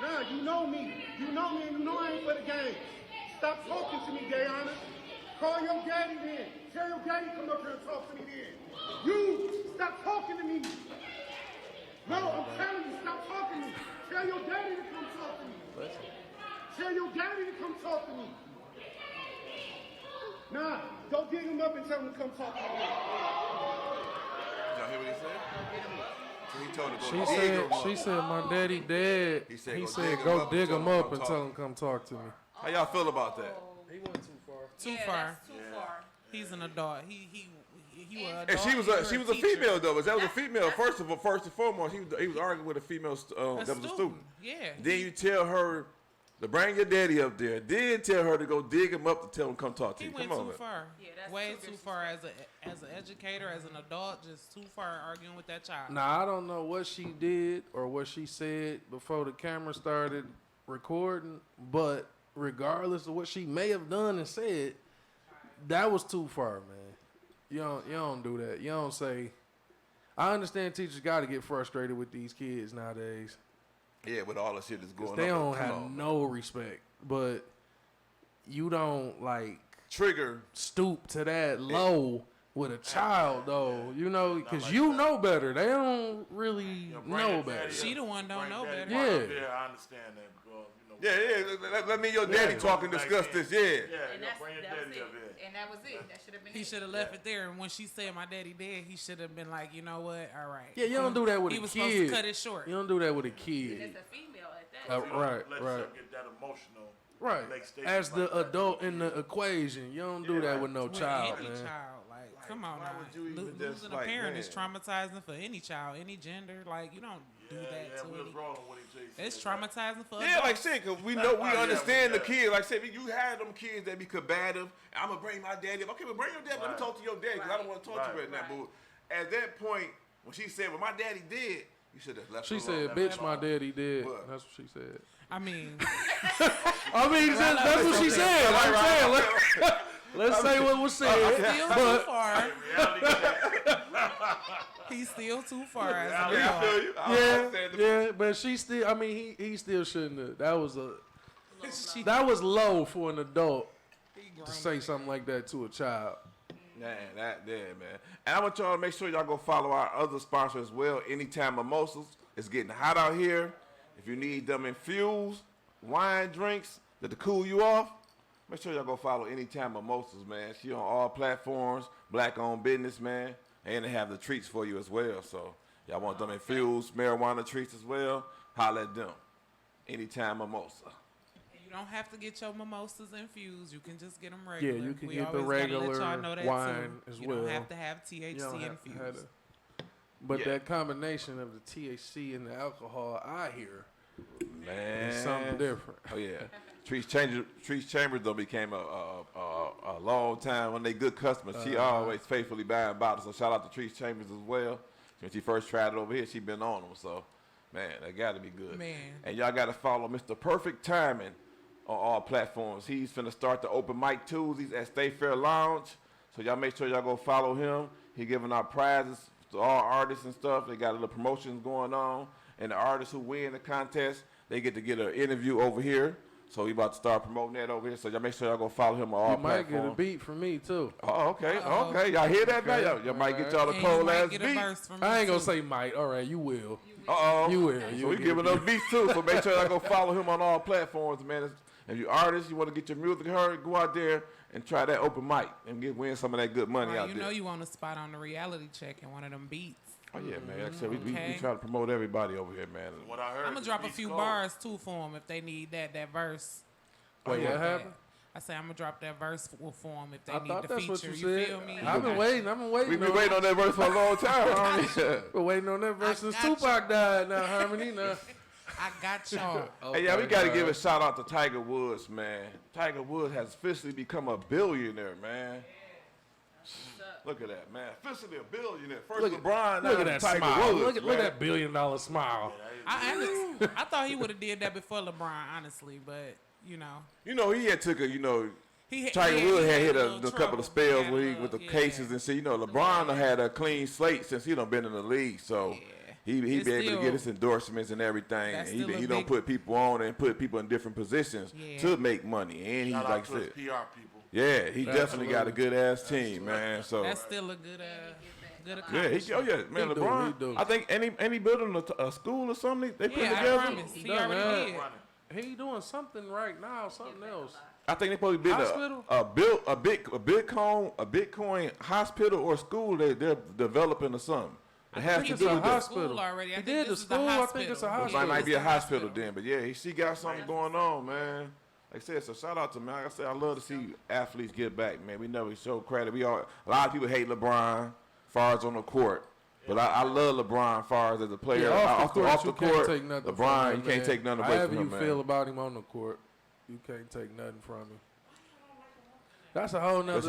Nah, you know me. You know me and you know I ain't for the game. Stop talking to me, Gayana. Call your daddy then. Tell your daddy come up here and talk to me then. You, stop talking to me. No, I'm telling you, stop talking to me. Tell your daddy to come talk to me. Tell your daddy to come talk to me. Nah, go dig him up and tell him to come talk to me. Y'all hear what he said? So he told her She said, my daddy dead. He said, go dig him up and tell him come talk to me. How y'all feel about that? He went too far. Too far. Too far. He's an adult. He was an And adult. she was a female though. That was a female. First and foremost, he was arguing with a female that was a student. Yeah. Then you tell her to bring your daddy up there. Then tell her to go dig him up to tell him come talk to you. He went Come on, too man. far. Yeah, that's way too too far as an educator, as an adult, just too far arguing with that child. Now, I don't know what she did or what she said before the camera started recording, but regardless of what she may have done and said, that was too far, man. You don't do that. You don't say. I understand teachers got to get frustrated with these kids nowadays. Yeah, with all the shit that's going on. They don't have no respect, but you don't like trigger stoop to that low with a child though. You know, because you know better. They don't really know better. She the one don't know better. Yeah. Yeah, I understand that because Let me and your daddy talk and discuss this. Yeah. And bring your daddy up here. And that was it. That should have been He should have left it there. And when she said my daddy dead, he should have been like, you know what? All right. Yeah, you don't do that with a kid. He was supposed to cut it short. You don't do that with a And kid. it's a female at that. Right. Get that emotional. Right. As the adult in the equation, you don't do that with no child, any man. child. Like, come on now. would you even Losing just, a like, parent man. is traumatizing for any child, any gender. Like, you don't do that to we was any. rolling with each other. It's traumatizing for Yeah, adults. like I said, cause we understand the kids. Like I said, you had them kids that be combative. I'm gonna bring my daddy up. Okay, but bring your daddy. Let me talk to your daddy, cause I don't want to talk to you right now. But at that point, when she said, "Well, my daddy did," you should have left. She her alone. said, "Bitch, my daddy did." That's what she said. I mean, that's what she said. Like I'm saying, let's say what was said. Still too far. He's still too far as an adult. Yeah, but she still. I mean, he still shouldn't have. That was low for an adult to say something like that to a child. Man, man. And I want y'all to make sure y'all go follow our other sponsor as well. Anytime Mimosas. It's getting hot out here. If you need them infused wine drinks to cool you off, make sure y'all go follow Anytime Mimosas, man. She on all platforms, black-owned business, man. And they have the treats for you as well. So y'all want them infused marijuana treats as well, holla at them. Anytime Mimosa. You don't have to get your mimosas infused. You can just get them regular. Yeah, you can we get the always gotta let regular y'all know that wine too. as you well. You don't have to have THC infused. But that combination of the THC and the alcohol, I hear, Man, is something different. Oh yeah, Treese Chambers though became a long time one of they good customers. She always faithfully buying bottles. So shout out to Treese Chambers as well. When she first tried it over here, she been on them. So man, that got to be good. Man. And y'all got to follow Mr. Perfect Timing on all platforms. He's finna start the open mic Tuesdays at Stay Fair Lounge. So y'all make sure y'all go follow him. He giving out prizes to all artists and stuff. They got a little promotions going on. And the artists who win the contest, they get to get an interview over here. So we about to start promoting that over here. So y'all make sure y'all go follow him on all You might platforms. get a beat from me too. Oh, okay, okay. Y'all hear that now? Y'all might get y'all a cold ass beat. I ain't gonna say might. All right, you will. Uh-oh. You will. So we giving us beats too. So make sure y'all go follow him on all platforms, man. If you're artists, you want to get your music heard, go out there and try that open mic and win some of that good money out You there. know you want a spot on the reality check and one of them beats. Oh yeah, man. Like I said, we try to promote everybody over here, man. What I heard, I'm gonna drop a few bars too for them if they need that verse. Wait, what happened? I say I'm gonna drop that verse for them if they I need thought the that's feature. what you You said. feel me? I've been waiting. We've been waiting on that verse for a long time. Been waiting on that verse since Tupac died. Now Harmony, now. I got y'all. Hey, yeah, we got to give a shout out to Tiger Woods, man. Tiger Woods has officially become a billionaire, man. Look at that, man. Officially a billionaire. First LeBron, now Look at that Tiger smile. Woods. Look at that $1 billion smile. I thought he would have did that before LeBron, honestly, but you know. You know, he had took a, Tiger he Woods had hit little a couple of spells with the yeah. cases and shit. You know, LeBron done had a clean slate since he done been in the league, so he be able to get his endorsements and everything. And he don't put people on and put people in different positions to make money. And he's Shout out like to I his said, PR people. yeah, he definitely got a good ass team, man. So That's still a good yeah, accomplishment. man, LeBron. I think any building a school or something they put I together. promise. He already did. He doing something right now, something else. I think they probably built a Bitcoin hospital or school that they're developing or something. It has to do with the school already. He did the school. I think it's a hospital. It might be a hospital then, but yeah, she got something going on, man. Like I said, so shout out to man. Like I said, I love to see athletes get back, man. We never show credit. A lot of people hate LeBron, far as on the court. But I love LeBron far as a player. Off the court, LeBron, you can't take nothing away from him, man. However you feel about him on the court, you can't take nothing from him. That's a whole nother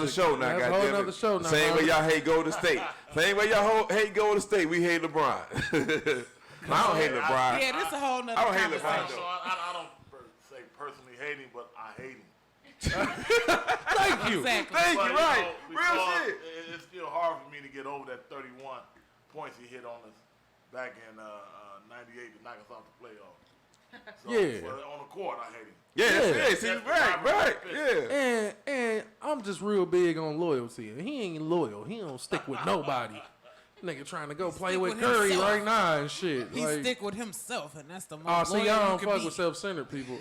show now. That's a whole nother show now. Same way y'all hate Golden State. Same way y'all hate Golden State, we hate LeBron. I don't hate LeBron. Yeah, this is a whole nother I don't hate conversation. LeBron, though. I don't say personally hate him, but I hate him. Thank you. Exactly. Thank you, But, right. know, Real because shit. It's still hard for me to get over that 31 points he hit on us back in 98 to knock us off the playoffs. So, on the court, I hate him. See, right, yeah. And I'm just real big on loyalty. And he ain't loyal. He don't stick with nobody. Nigga trying to go play with Curry himself. right now and shit. He like, stick with himself, and that's the most oh, see, loyal y'all you don't can fuck be. with self-centered people.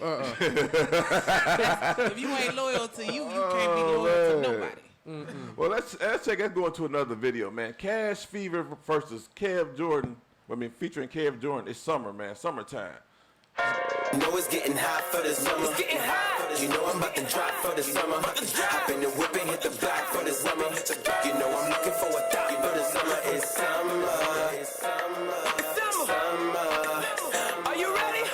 If you ain't loyal to you, you can't be loyal to nobody. Well, let's go into another video, man. Cash Fever versus Kev Jordan. Featuring Kev Jordan. It's summer, man. Summertime. You know it's getting hot for the summer. It's getting hot. You know I'm about to drop for the summer. Hop in the whip and hit the block for the summer. You know I'm looking for a thot for the summer. It's summer. It's summer. It's summer. Are you ready?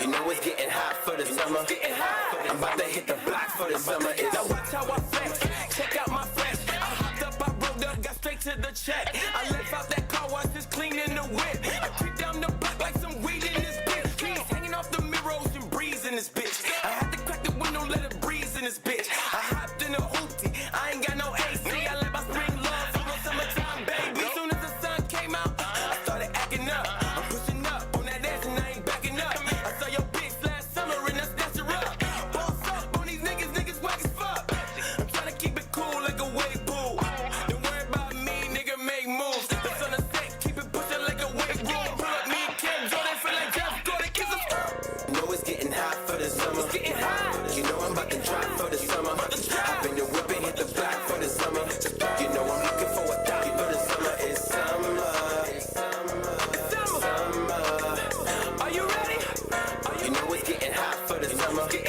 You know it's getting hot for the summer. It's getting hot. I'm about to hit the block for the summer. Now watch how I flex. Check out my flex. I hopped up, I rolled up, got straight to the check. I left out that car wash, just cleaning the whip. I creep down the block like some weed in this bitch. Hanging off the mirrors and breeze in this bitch. I had to crack the window, let it breeze in this bitch. I hopped in a hoopty, I ain't got no AC. I let my spring love on summertime, baby. As soon as the sun came out, I started acting up. I'm pushing up on that ass and I ain't backing up. I saw your bitch last summer and I snatched her up. Boss up on these niggas whack as fuck. I'm trying to keep it cool like a wave pool. Don't worry about me, nigga, make moves. The sun is set, keep it pushing like a wave pool. Pull up me and Kim Jordan, feel like Jeff Gordon, kiss us. You know it's getting hot for the summer. It's getting hot. You know I'm about to drop for the summer.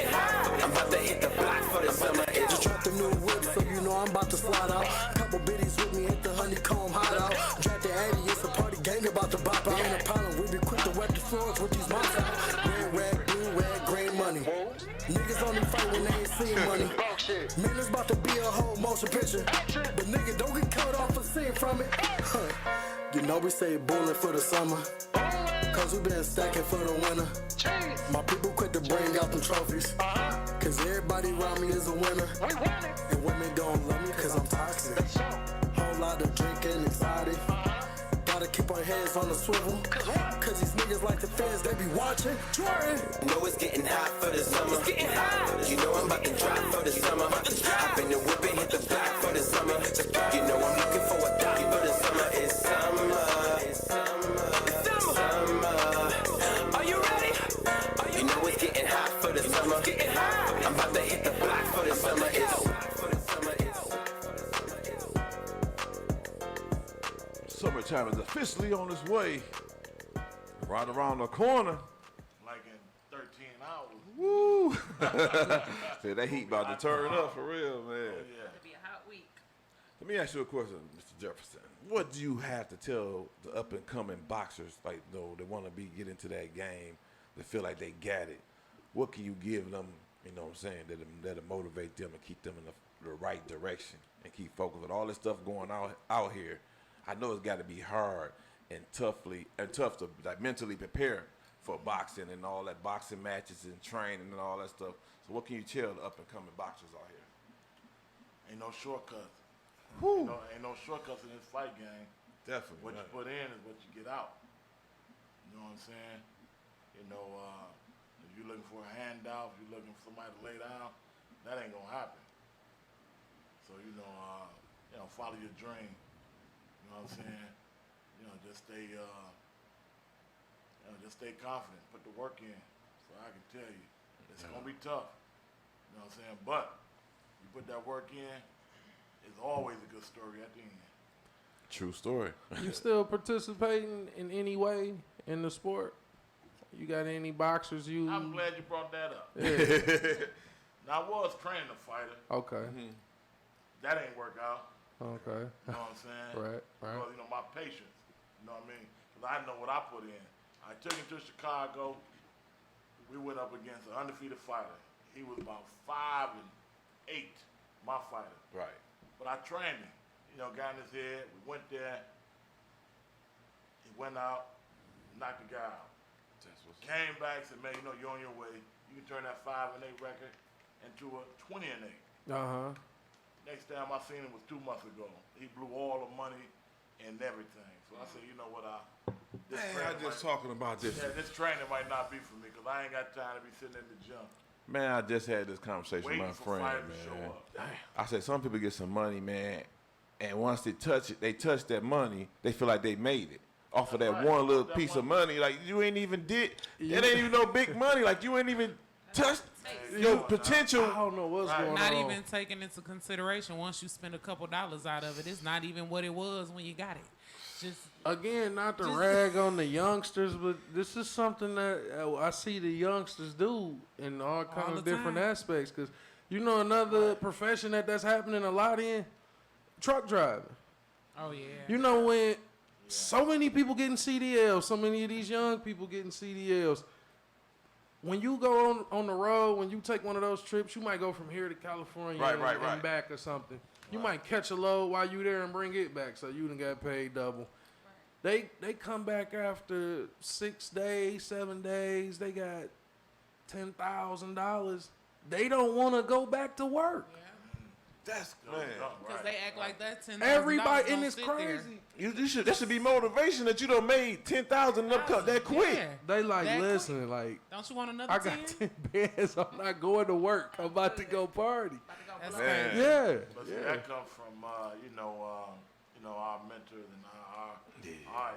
getting high. I'm about to hit the block for the summer. Just dropped a new whip, so you know I'm about to slide out. Couple biddies with me at the honeycomb hideout. Drop the Addy, it's a party gang about to bop out. Ain't a problem, we be quick to wet the floors with these mops out. Red rag, blue rag, green money. Niggas only fight when they ain't seeing money. Man, it's about to be a whole motion picture. But nigga, don't get cut off for seeing from it. You know we say bowling for the summer. Cause we been stacking for the winter. My people quit to bring out them trophies. Cause everybody around me is a winner. And women gon' love me cause I'm toxic. Whole lot of drinking, excited. Gotta keep our heads on the swivel. Cause these niggas like the feds, they be watching. Twerking. Know it's getting hot for the summer. It's getting hot. You know I'm about to drop for the summer. Hop in the whip and hit the block for the summer. You know I'm looking for a dot for the summer. It's summer. It's summer. It's summer. Are you ready? You know it's getting hot for the summer. It's getting hot. I'm about to hit the block for the summer. Summertime is officially on its way. Right around the corner. Like in 13 hours. Woo! Say that heat about to turn up for real, man. Yeah. It'll be a hot week. Let me ask you a question, Mr. Jefferson. What do you have to tell the up and coming boxers, like they want to get into that game, they feel like they got it? What can you give them? You know what I'm saying? That'll motivate them and keep them in the right direction and keep focused with all this stuff going out here. I know it's got to be hard and tough to like mentally prepare for boxing and all that boxing matches and training and all that stuff. So what can you tell the up and coming boxers out here? Ain't no shortcuts. Whew. Ain't no shortcuts in this fight game. Definitely. What you put in is what you get out. You know what I'm saying? You know, if you're looking for a handout, if you're looking for somebody to lay down, that ain't gonna happen. So follow your dream. You know what I'm saying? Just stay confident. Put the work in. So I can tell you, it's gonna be tough. You know what I'm saying? But you put that work in, it's always a good story at the end. True story. You still participating in any way in the sport? You got any boxers you? I'm glad you brought that up. Yeah. Now I was training a fighter. Okay. Mm-hmm. That ain't work out. Okay. You know what I'm saying? Right. Because, my patience. You know what I mean? Because I know what I put in. I took him to Chicago. We went up against an undefeated fighter. He was about 5-8, my fighter. Right. But I trained him. Got in his head. We went there. He went out, knocked the guy out. Came back, said, man, you're on your way. You can turn that 5-8 record into a 20-8. Uh-huh. Next time I seen him was 2 months ago. He blew all the money and everything. So I said, you know what, talking about this. Yeah, this training might not be for me because I ain't got time to be sitting in the gym. Man, I just had this conversation with my friend, man. I said some people get some money, man, and once they touch that money, they feel like they made it. Off of that one little piece of money, like you ain't even did. It ain't even no big money. Like you ain't even touched your potential. I don't know what's going on. Not even taking into consideration once you spend a couple dollars out of it, it's not even what it was when you got it. Just again, not to rag on the youngsters, but this is something that I see the youngsters do in all kinds of different aspects. Because another profession that's happening a lot in truck driving. Oh yeah. When so many people getting CDLs, so many of these young people getting CDLs. When you go on the road, when you take one of those trips, you might go from here to California and back or something. You might catch a load while you there and bring it back, so you done got paid double. They come back after 6 days, 7 days. They got $10,000. They don't want to go back to work. Yeah. That's because they act like that $10,000. Everybody, and it's crazy. That should be motivation that you done made $10,000 up that quick. Yeah. They like, that listen, quick. Don't you want another I got 10 bands. I'm not going to work. I'm about to go party. That's man. Yeah. But see, that comes from our mentors and our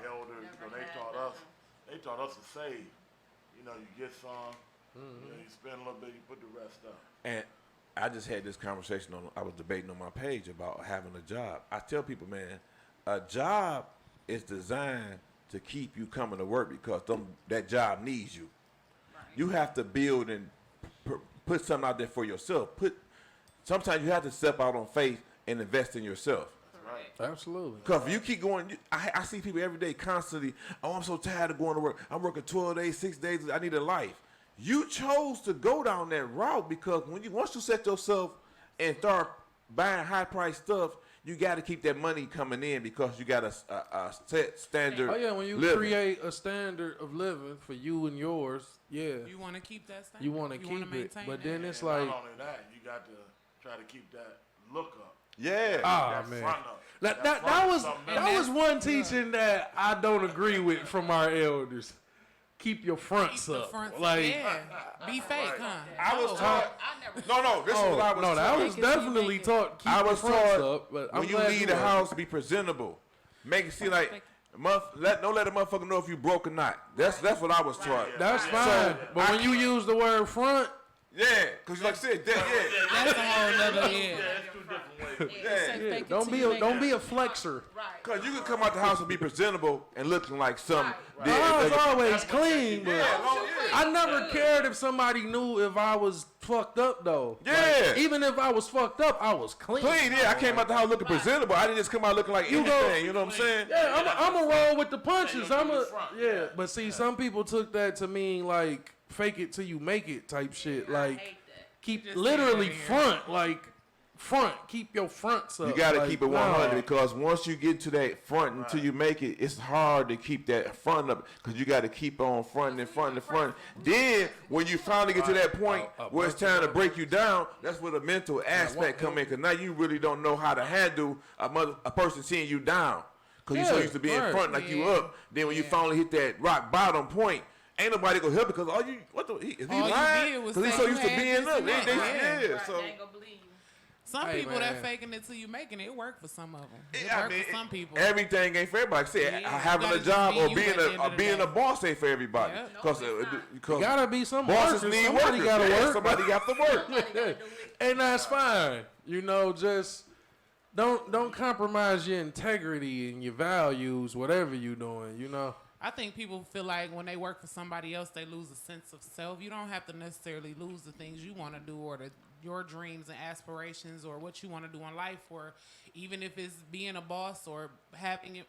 elders. They taught us to save. You get some. You spend a little bit, you put the rest up. And I just had this conversation I was debating on my page about having a job. I tell people, man, a job is designed to keep you coming to work because that job needs you. Right. You have to build and put something out there for yourself. Sometimes you have to step out on faith and invest in yourself. Absolutely. Because if you keep going, I see people every day constantly, I'm so tired of going to work. I'm working 12 days, 6 days. I need a life. You chose to go down that route because once you set yourself and start buying high-priced stuff, you got to keep that money coming in because you got a set standard. Oh yeah, when you living. create a standard of living for you and yours, yeah, You want to keep that standard. you want to keep it. maintain But that. then it's And like, not only that, you got to try to keep that look up. Yeah. ah man, Front up. that was one teaching that I don't agree with from our elders. Keep your fronts Keep the up. fronts- Like yeah, be fake, huh? I was taught. I This is what I was no, taught. that was definitely taught. Keep I your was fronts taught up. But I'm when you glad leave you the are. house, be presentable. Make it seem like don't let a motherfucker know if you broke or not. That's what I was taught. That's fine. But when you use the word front, Yeah, because like I said, That's a whole nother, yeah. yeah, don't be a flexer. Because you can come out the house and be presentable and looking like some. I was always clean, but I never cared if somebody knew if I was fucked up though. Yeah. Like, even if I was fucked up, I was clean. Yeah, I came out the house looking presentable. I didn't just come out looking like anything. You know what I'm saying? Yeah, I'm a roll with the punches. But see, some people took that to mean like fake it till you make it type shit. Like keep literally front. Keep your fronts up. You got to like, keep it 100 because once you get to that front until you make it, it's hard to keep that front up because you got to keep on front and front and front. Then when you finally get to that point where it's time to break you down, that's where the mental aspect come in because now you really don't know how to handle a person seeing you down because you're so used to being in front like you up. Then when you finally hit that rock bottom point, ain't nobody gonna help because is he lying? Because he's so used to being up. So. Some Hey, people that man. faking it till you making it, it work for some of them. It I work mean, for some people. Everything ain't for everybody. Like I said, having gotta a just job be or you being at the end of the being day. a boss ain't for everybody. Yeah. Because You gotta be some bosses workers. need Somebody workers. gotta Yeah, work. somebody got to work. And that's fine. You know, just don't compromise your integrity and your values, whatever you doing. You know. I think people feel like when they work for somebody else, they lose a sense of self. You don't have to necessarily lose the things you want to do or your dreams and aspirations or what you want to do in life. Or even if it's being a boss or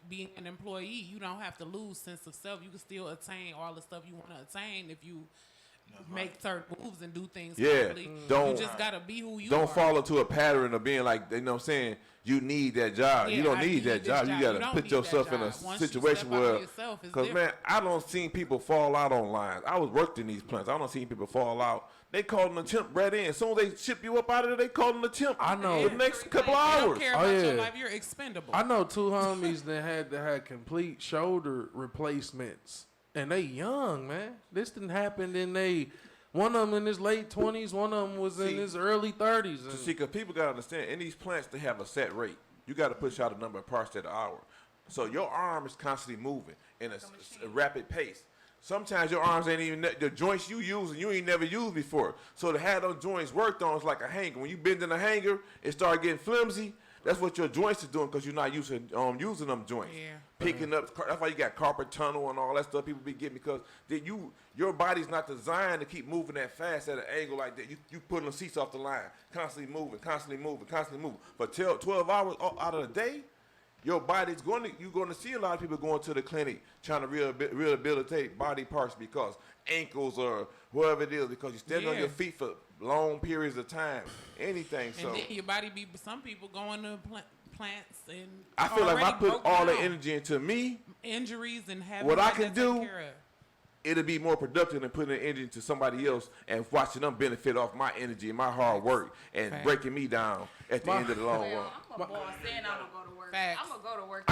being an employee, you don't have to lose sense of self. You can still attain all the stuff you want to attain if you make certain moves and do things properly. You just got to be who you are. Don't fall into a pattern of being like, you know what I'm saying, you need that job. Yeah, you don't I need that this job. You got You to don't put need yourself that in a job. Once you situation step out where, on yourself, it's because man, different. I don't seen people fall out on lines. I was worked in these plants. I don't seen people fall out. They called an attempt right in. As soon as they ship you up out of there, they called an attempt. I know. The next couple You hours. don't care about your life. You're expendable. I know 2 homies that had to have complete shoulder replacements, and they young, man. This didn't happen in one of them in his late 20s, one of them was in his early 30s. See, because people got to understand, in these plants, they have a set rate. You got to push out a number of parts at an hour. So your arm is constantly moving in a rapid pace. Sometimes your arms ain't even, the joints you use and you ain't never used before. So to have those joints worked on is like a hanger. When you bend in a hanger, it start getting flimsy. That's what your joints is doing because you're not using them joints. Yeah. Picking up, that's why you got carpal tunnel and all that stuff people be getting because your body's not designed to keep moving that fast at an angle like that. You pulling the seats off the line, constantly moving. For 12 hours out of the day, your body's you're going to see a lot of people going to the clinic trying to rehabilitate body parts because ankles or whatever it is because you're standing on your feet for long periods of time. Anything. And so then your body some people going to plants and I feel like if I already put broke all down. the energy into me, Injuries and having what I that can taken do, care of. it'll be more productive than putting the energy into somebody else and watching them benefit off my energy and my hard work and breaking me down at the end of the long run. I'm a boss and I'm gonna go to work. Facts. I'm gonna go to work.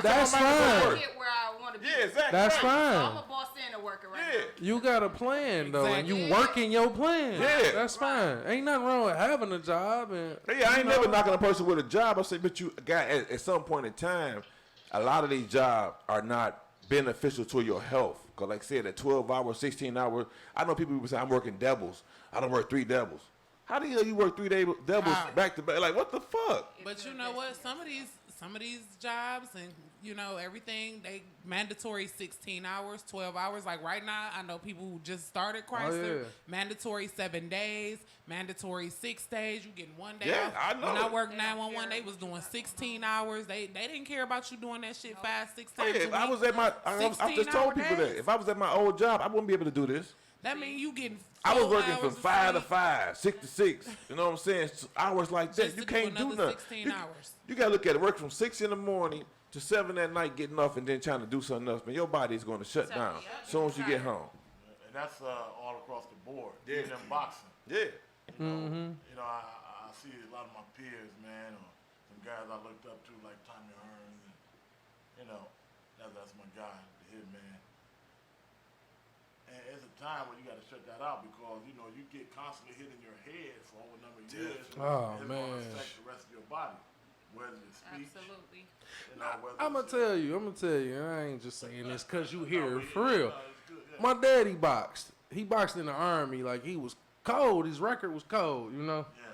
That's fine. Get where I want to be. Yeah, exactly. That's So fine. I'm a boss and a worker right now. You got a plan though, and you Exactly. working your plan. Yeah. That's fine. Ain't nothing wrong with having a job. And Yeah, I ain't you know, never knocking a person with a job. I say, but you got at some point in time, a lot of these jobs are not beneficial to your health. Because like I said, at 12 hours, 16 hours, I know people say, I'm working doubles. I don't work 3 doubles. How the hell you work 3 doubles back to back? Like, what the fuck? But you know what? Some of some of these jobs and, you know, everything, they mandatory 16 hours, 12 hours. Like right now, I know people who just started Chrysler, mandatory 7 days, mandatory 6 days. You getting 1 day off. I know. When I worked 911, they was doing 16 hours. They didn't care about you doing that shit 5, 6 times a week. If I was at my, I just told people that. If I was at my old job, I wouldn't be able to do this. That means you getting. I was working from 5 to 5, 6 to 6. You know what I'm saying? Hours like that, you can't do nothing. 16 hours. You gotta look at it. Work from 6 in the morning to 7 at night, getting off, and then trying to do something else. Man, your body is going to shut down as soon as you get home. And that's all across the board. Even in boxing. Yeah. You know, I see a lot of my peers, man, or some guys I looked up to, like Tommy Hearns, and, you know, that's my guy, the Hitman. And it's a time when you got to shut that out because, you know, you get constantly hitting your head for over a number of years. Oh, it's man. going to affect the rest of your body, whether it's speech. Absolutely. You know, whether I'm gonna it's, tell you. I ain't just saying this because you hear it for real. it's good, yeah. My daddy boxed. He boxed in the Army. Like, he was cold. His record was cold, you know? Yeah.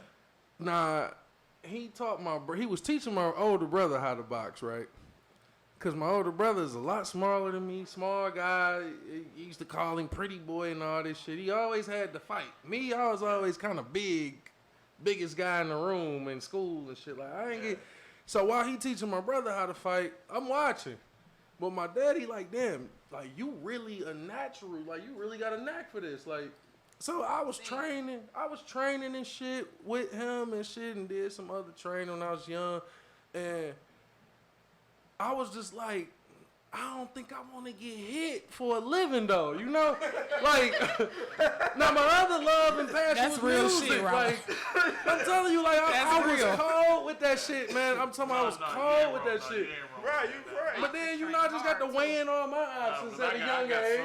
Nah, he taught he was teaching my older brother how to box, right? Because my older brother is a lot smaller than me, small guy. He used to call him pretty boy and all this shit. He always had to fight. Me, I was always kind of biggest guy in the room in school and shit. Like, I ain't get... So while he teaching my brother how to fight, I'm watching. But my daddy, like, damn, like, you really a natural. Like, you really got a knack for this. Like, so I was training and shit with him and shit and did some other training when I was young. And I was just like, I don't think I want to get hit for a living, though, you know? Like, now my other love and passion was real music. shit, Robert. Like, I'm telling you, like, I was cold with that shit, man. I'm talking about I was cold with that shit. Right, you right. But then, you know, I just got to weigh in all my options at a young age.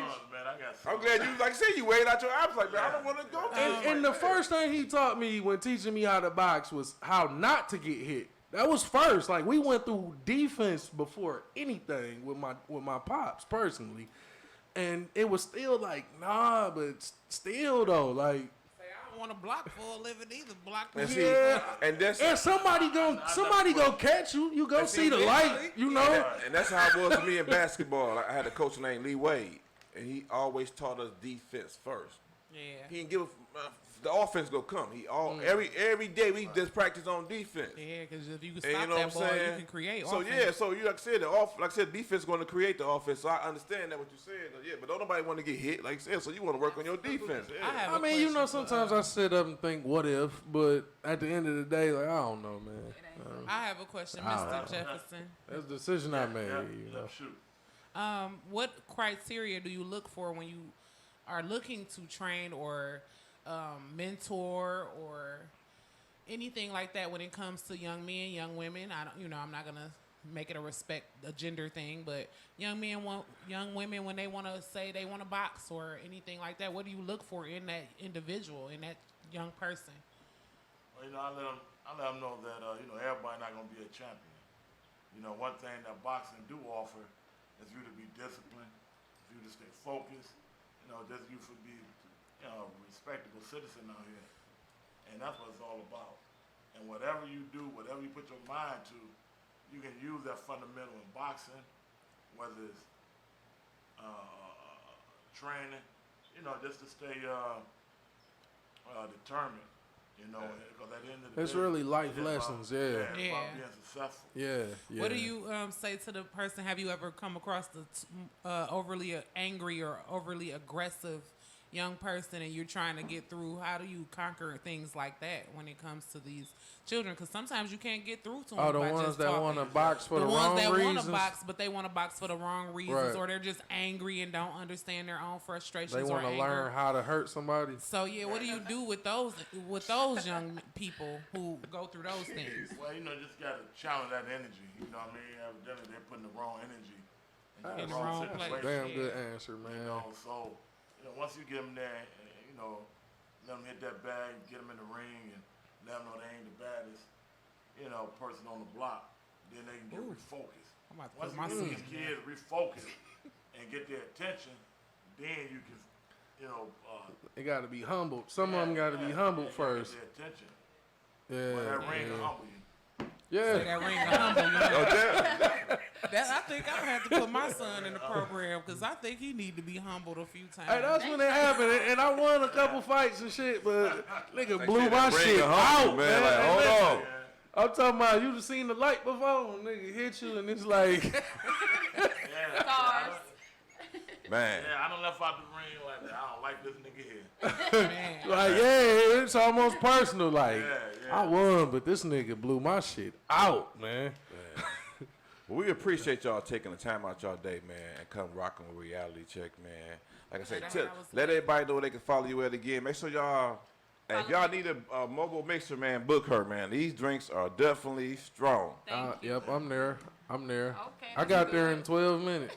I'm glad you, like I said, you weighed out your options. Like, man, I don't want to go. And the first thing he taught me when teaching me how to box was how not to get hit. That was first. Like, we went through defense before anything with my pops personally, and it was still like, nah, but still though, like. I don't want to block for a living either. Block And me. see, and somebody gonna catch you. You go see the light, you know. And that's how it was for me in basketball. I had a coach named Lee Wade, and he always taught us defense first. Yeah. He didn't give the offense gonna come. Every day we just practice on defense. Yeah, because if you can And stop you know that what ball, I'm saying? you can create So offense. so you like I said, defense is going to create the offense. So I understand that what you're saying. Yeah, but don't nobody want to get hit, like you said. So you want to work on your defense. Yeah. I mean, you know, sometimes I sit up and think, what if? But at the end of the day, like, I don't know, man. I have a question, Mr. Jefferson. That's the decision I made. You know. What criteria do you look for when you are looking to train or mentor or anything like that when it comes to young men, young women? I'm not gonna make it a gender thing, but young women when they want to say they want to box or anything like that, what do you look for in that individual, in that young person? Well, you know, I let them know that everybody not gonna be a champion. You know, one thing that boxing do offer is you to be disciplined, for you to stay focused. You know, just you for be a respectable citizen out here, and that's what it's all about. And whatever you do, whatever you put your mind to, you can use that fundamental in boxing, whether it's training, just to stay determined. Because at the end of the day, It's really life it's about- lessons, yeah. It's about being successful. Yeah. What do you say to the person? Have you ever come across the overly angry or overly aggressive young person and you're trying to get through? How do you conquer things like that when it comes to these children? Because sometimes you can't get through to them. The by ones just that talking. want to box for the wrong ones that reasons. want to box, but they want to box for the wrong reasons, Right. or they're just angry and don't understand their own frustrations. They want or to anger. learn how to hurt somebody. So yeah, what do you do with those young people who go through those things? Well, just got to challenge that energy. You know what I mean? Evidently, they're putting the wrong energy In the wrong place. Damn Yeah. good answer, man. So, once you get them there, let them hit that bag, get them in the ring, and let them know they ain't the baddest, person on the block. Then they can get refocused. I'm about to Once put my you get seat these kids refocused and get their attention, then you can, They got to be humbled. Some of them got to be humbled first. Get their attention. Yeah. Well, that ring will humble you. Yeah. Say that ring of humble. You know? Oh, damn. I think I would have to put my son in the program because I think he need to be humbled a few times. Hey, that's when it happened, and I won a couple fights and shit, but nigga blew my ring shit of humble, out, man. man. Like, hold Listen, on. I'm talking about you just seen the light before, nigga hit you, and it's like, Stars. Man. Yeah, I done left out the ring like that. I don't like this nigga here. like yeah, it's almost personal. Like Yeah. I won, but this nigga blew my shit out, man. Well, we appreciate y'all taking the time out y'all day, man, and come rocking with Reality Check, man. Like I said, let everybody know they can follow you at again. Make sure y'all, hey, if y'all need a mobile mixer, man, book her, man. These drinks are definitely strong. Yep, I'm there. Okay, I got there in 12 minutes.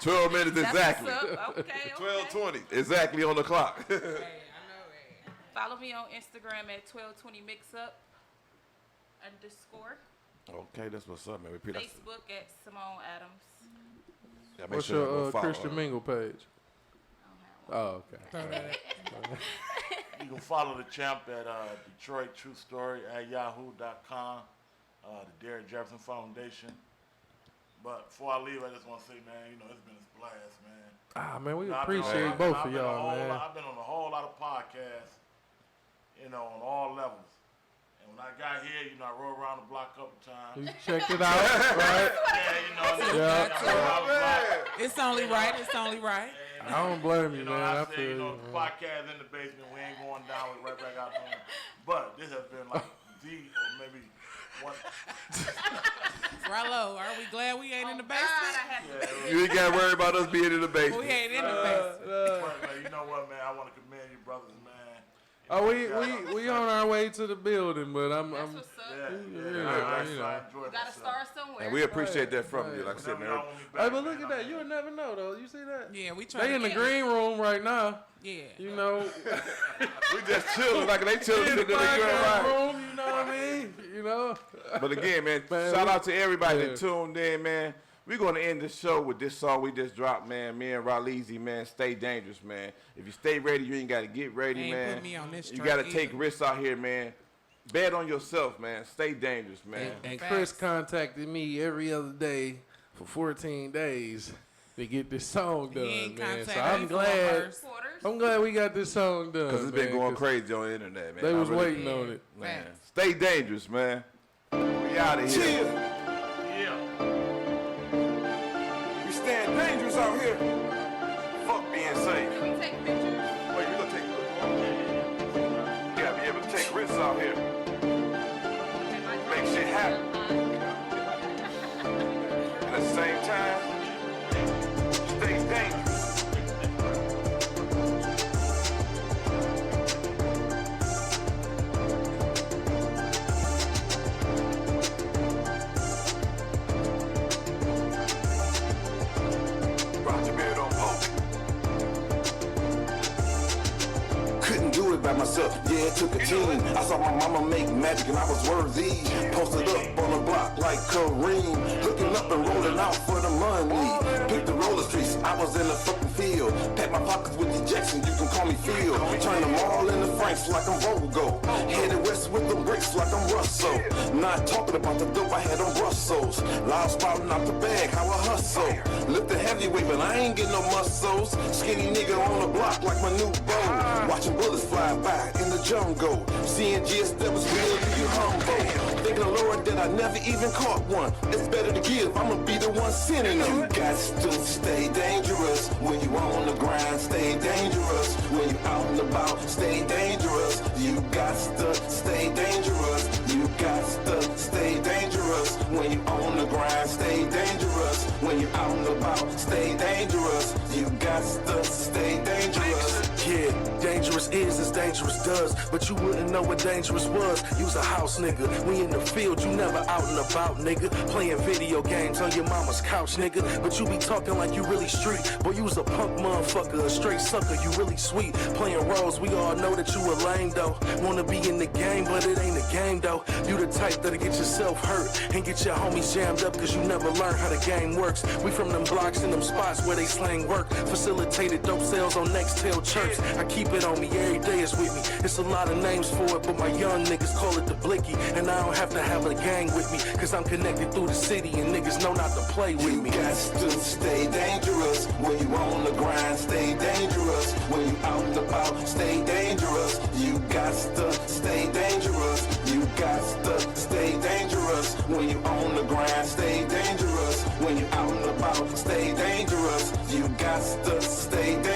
12 minutes exactly. Okay. 12:20 exactly on the clock. Hey, I know it. Follow me on Instagram at 1220 MixUp _ Okay, that's what's up, man. We Facebook at Simone Adams. Yeah, make What's sure y'all your go follow Christian her. Mingle page? Oh, okay. You can follow the champ at Detroit True Story at yahoo.com, the Derrick Jefferson Foundation. But before I leave, I just want to say, man, you know, it's been a blast, man. Ah, man, we You know, I've been appreciate on- both I've of been on a y'all, whole man. lot- I've been on a whole lot of podcasts, you know, on all levels. And when I got here, you know, I rode around the block a couple times. You checked it out, right? Yeah, you know, Yeah. I rode around the block. It's only right. It's only right. I don't blame you, You know, man. I I said, feel you you, know, man. the podcast in the basement, we ain't going down, we right back out there. But this has been like or maybe one. Rallo, are we glad we ain't in the basement? You ain't got to worry about us being in the basement. We ain't in the basement. But, you know what, man? I want to commend you, brothers, man. Oh, we on our way to the building, but I'm That's what's up. you I know. enjoyed You gotta myself. start somewhere. And we appreciate that from you. Like I said, Whenever man. y'all want me Hey, back, but look man, at that. You'll never know, though. You see that? Yeah, we try They to in the get green room right now. Yeah. You know. We just chilling like they chilling. In the They doing good, podcast right? room, you know what I mean? You know. But again, man, Man, shout we- out to everybody yeah. that tuned in, man. We're going to end the show with this song we just dropped, man. Me and Raleezy, man. Stay dangerous, man. If you stay ready, you ain't got to get ready, Ain't man. put me on this You track got to take either. risks out here, man. Bet on yourself, man. Stay dangerous, man. And Facts. Chris contacted me every other day for 14 days to get this song done, ain't man. So contacted I'm me for glad. first. I'm glad we got this song done. Because it's been man, going 'cause crazy on the internet, man. They I was really- waiting on it. Man, Facts. stay dangerous, man. We out of here. Yeah. We stand dangerous out here. Fuck being safe. We take pictures. Wait, you gonna take You gotta be able to take risks out here. Make shit happen. At the same time, stay dangerous. Roger beard on poke. Couldn't do it by myself, yeah, it took a team. I saw my mama make magic and I was worthy. Posted up on the block like Kareem. Hooking up and rolling out for the money. Pick the roller streets, I was in the fucking field. Pack my pockets with ejection, you can call me Phil. Turn them all into Franks like I'm Vogo. Headed west with the bricks like I'm Russell. Not talking about the dope I had on Brussels. Loud spouting out the bag, how I hustle. Lift the heavyweight, but I ain't getting no muscles. Skinny nigga on the block like my new bow. Watching bullets fly by in the jungle. Seeing GS that was real, do you humble? Thanking the Lord that I never even caught one. It's better to give, I'ma be the one sending them. You got to stay dangerous. When you on the grind, stay dangerous. When you out and about, stay dangerous. You got to stay dangerous. You got to stay dangerous. When you on the grind, stay dangerous. When you out and about, stay dangerous. You got to stay dangerous. Yeah, dangerous is as dangerous does, but you wouldn't know what dangerous was. You was a house nigga. We in the field, you never out and about, nigga. Playing video games on your mama's couch, nigga. But you be talking like you really street. Boy, you was a punk motherfucker, a straight sucker, you really sweet. Playing roles, we all know that you a lame though. Wanna be in the game, but it ain't a game though. You the type that'll get yourself hurt and get your homies jammed up cause you never learned how the game works. We from them blocks and them spots where they slang work. Facilitated dope sales on Nextel chirps. I keep it on me every day is with me. It's a lot of names for it, but my young niggas call it the blicky. And I don't have to have a gang with me, cause I'm connected through the city and niggas know not to play with me. You got to stay dangerous when you on the grind. Stay dangerous when you out and about. Stay dangerous. You got to stay dangerous. You got to stay dangerous when you on the grind. Stay dangerous when you out and about. Stay dangerous. You got to stay dangerous.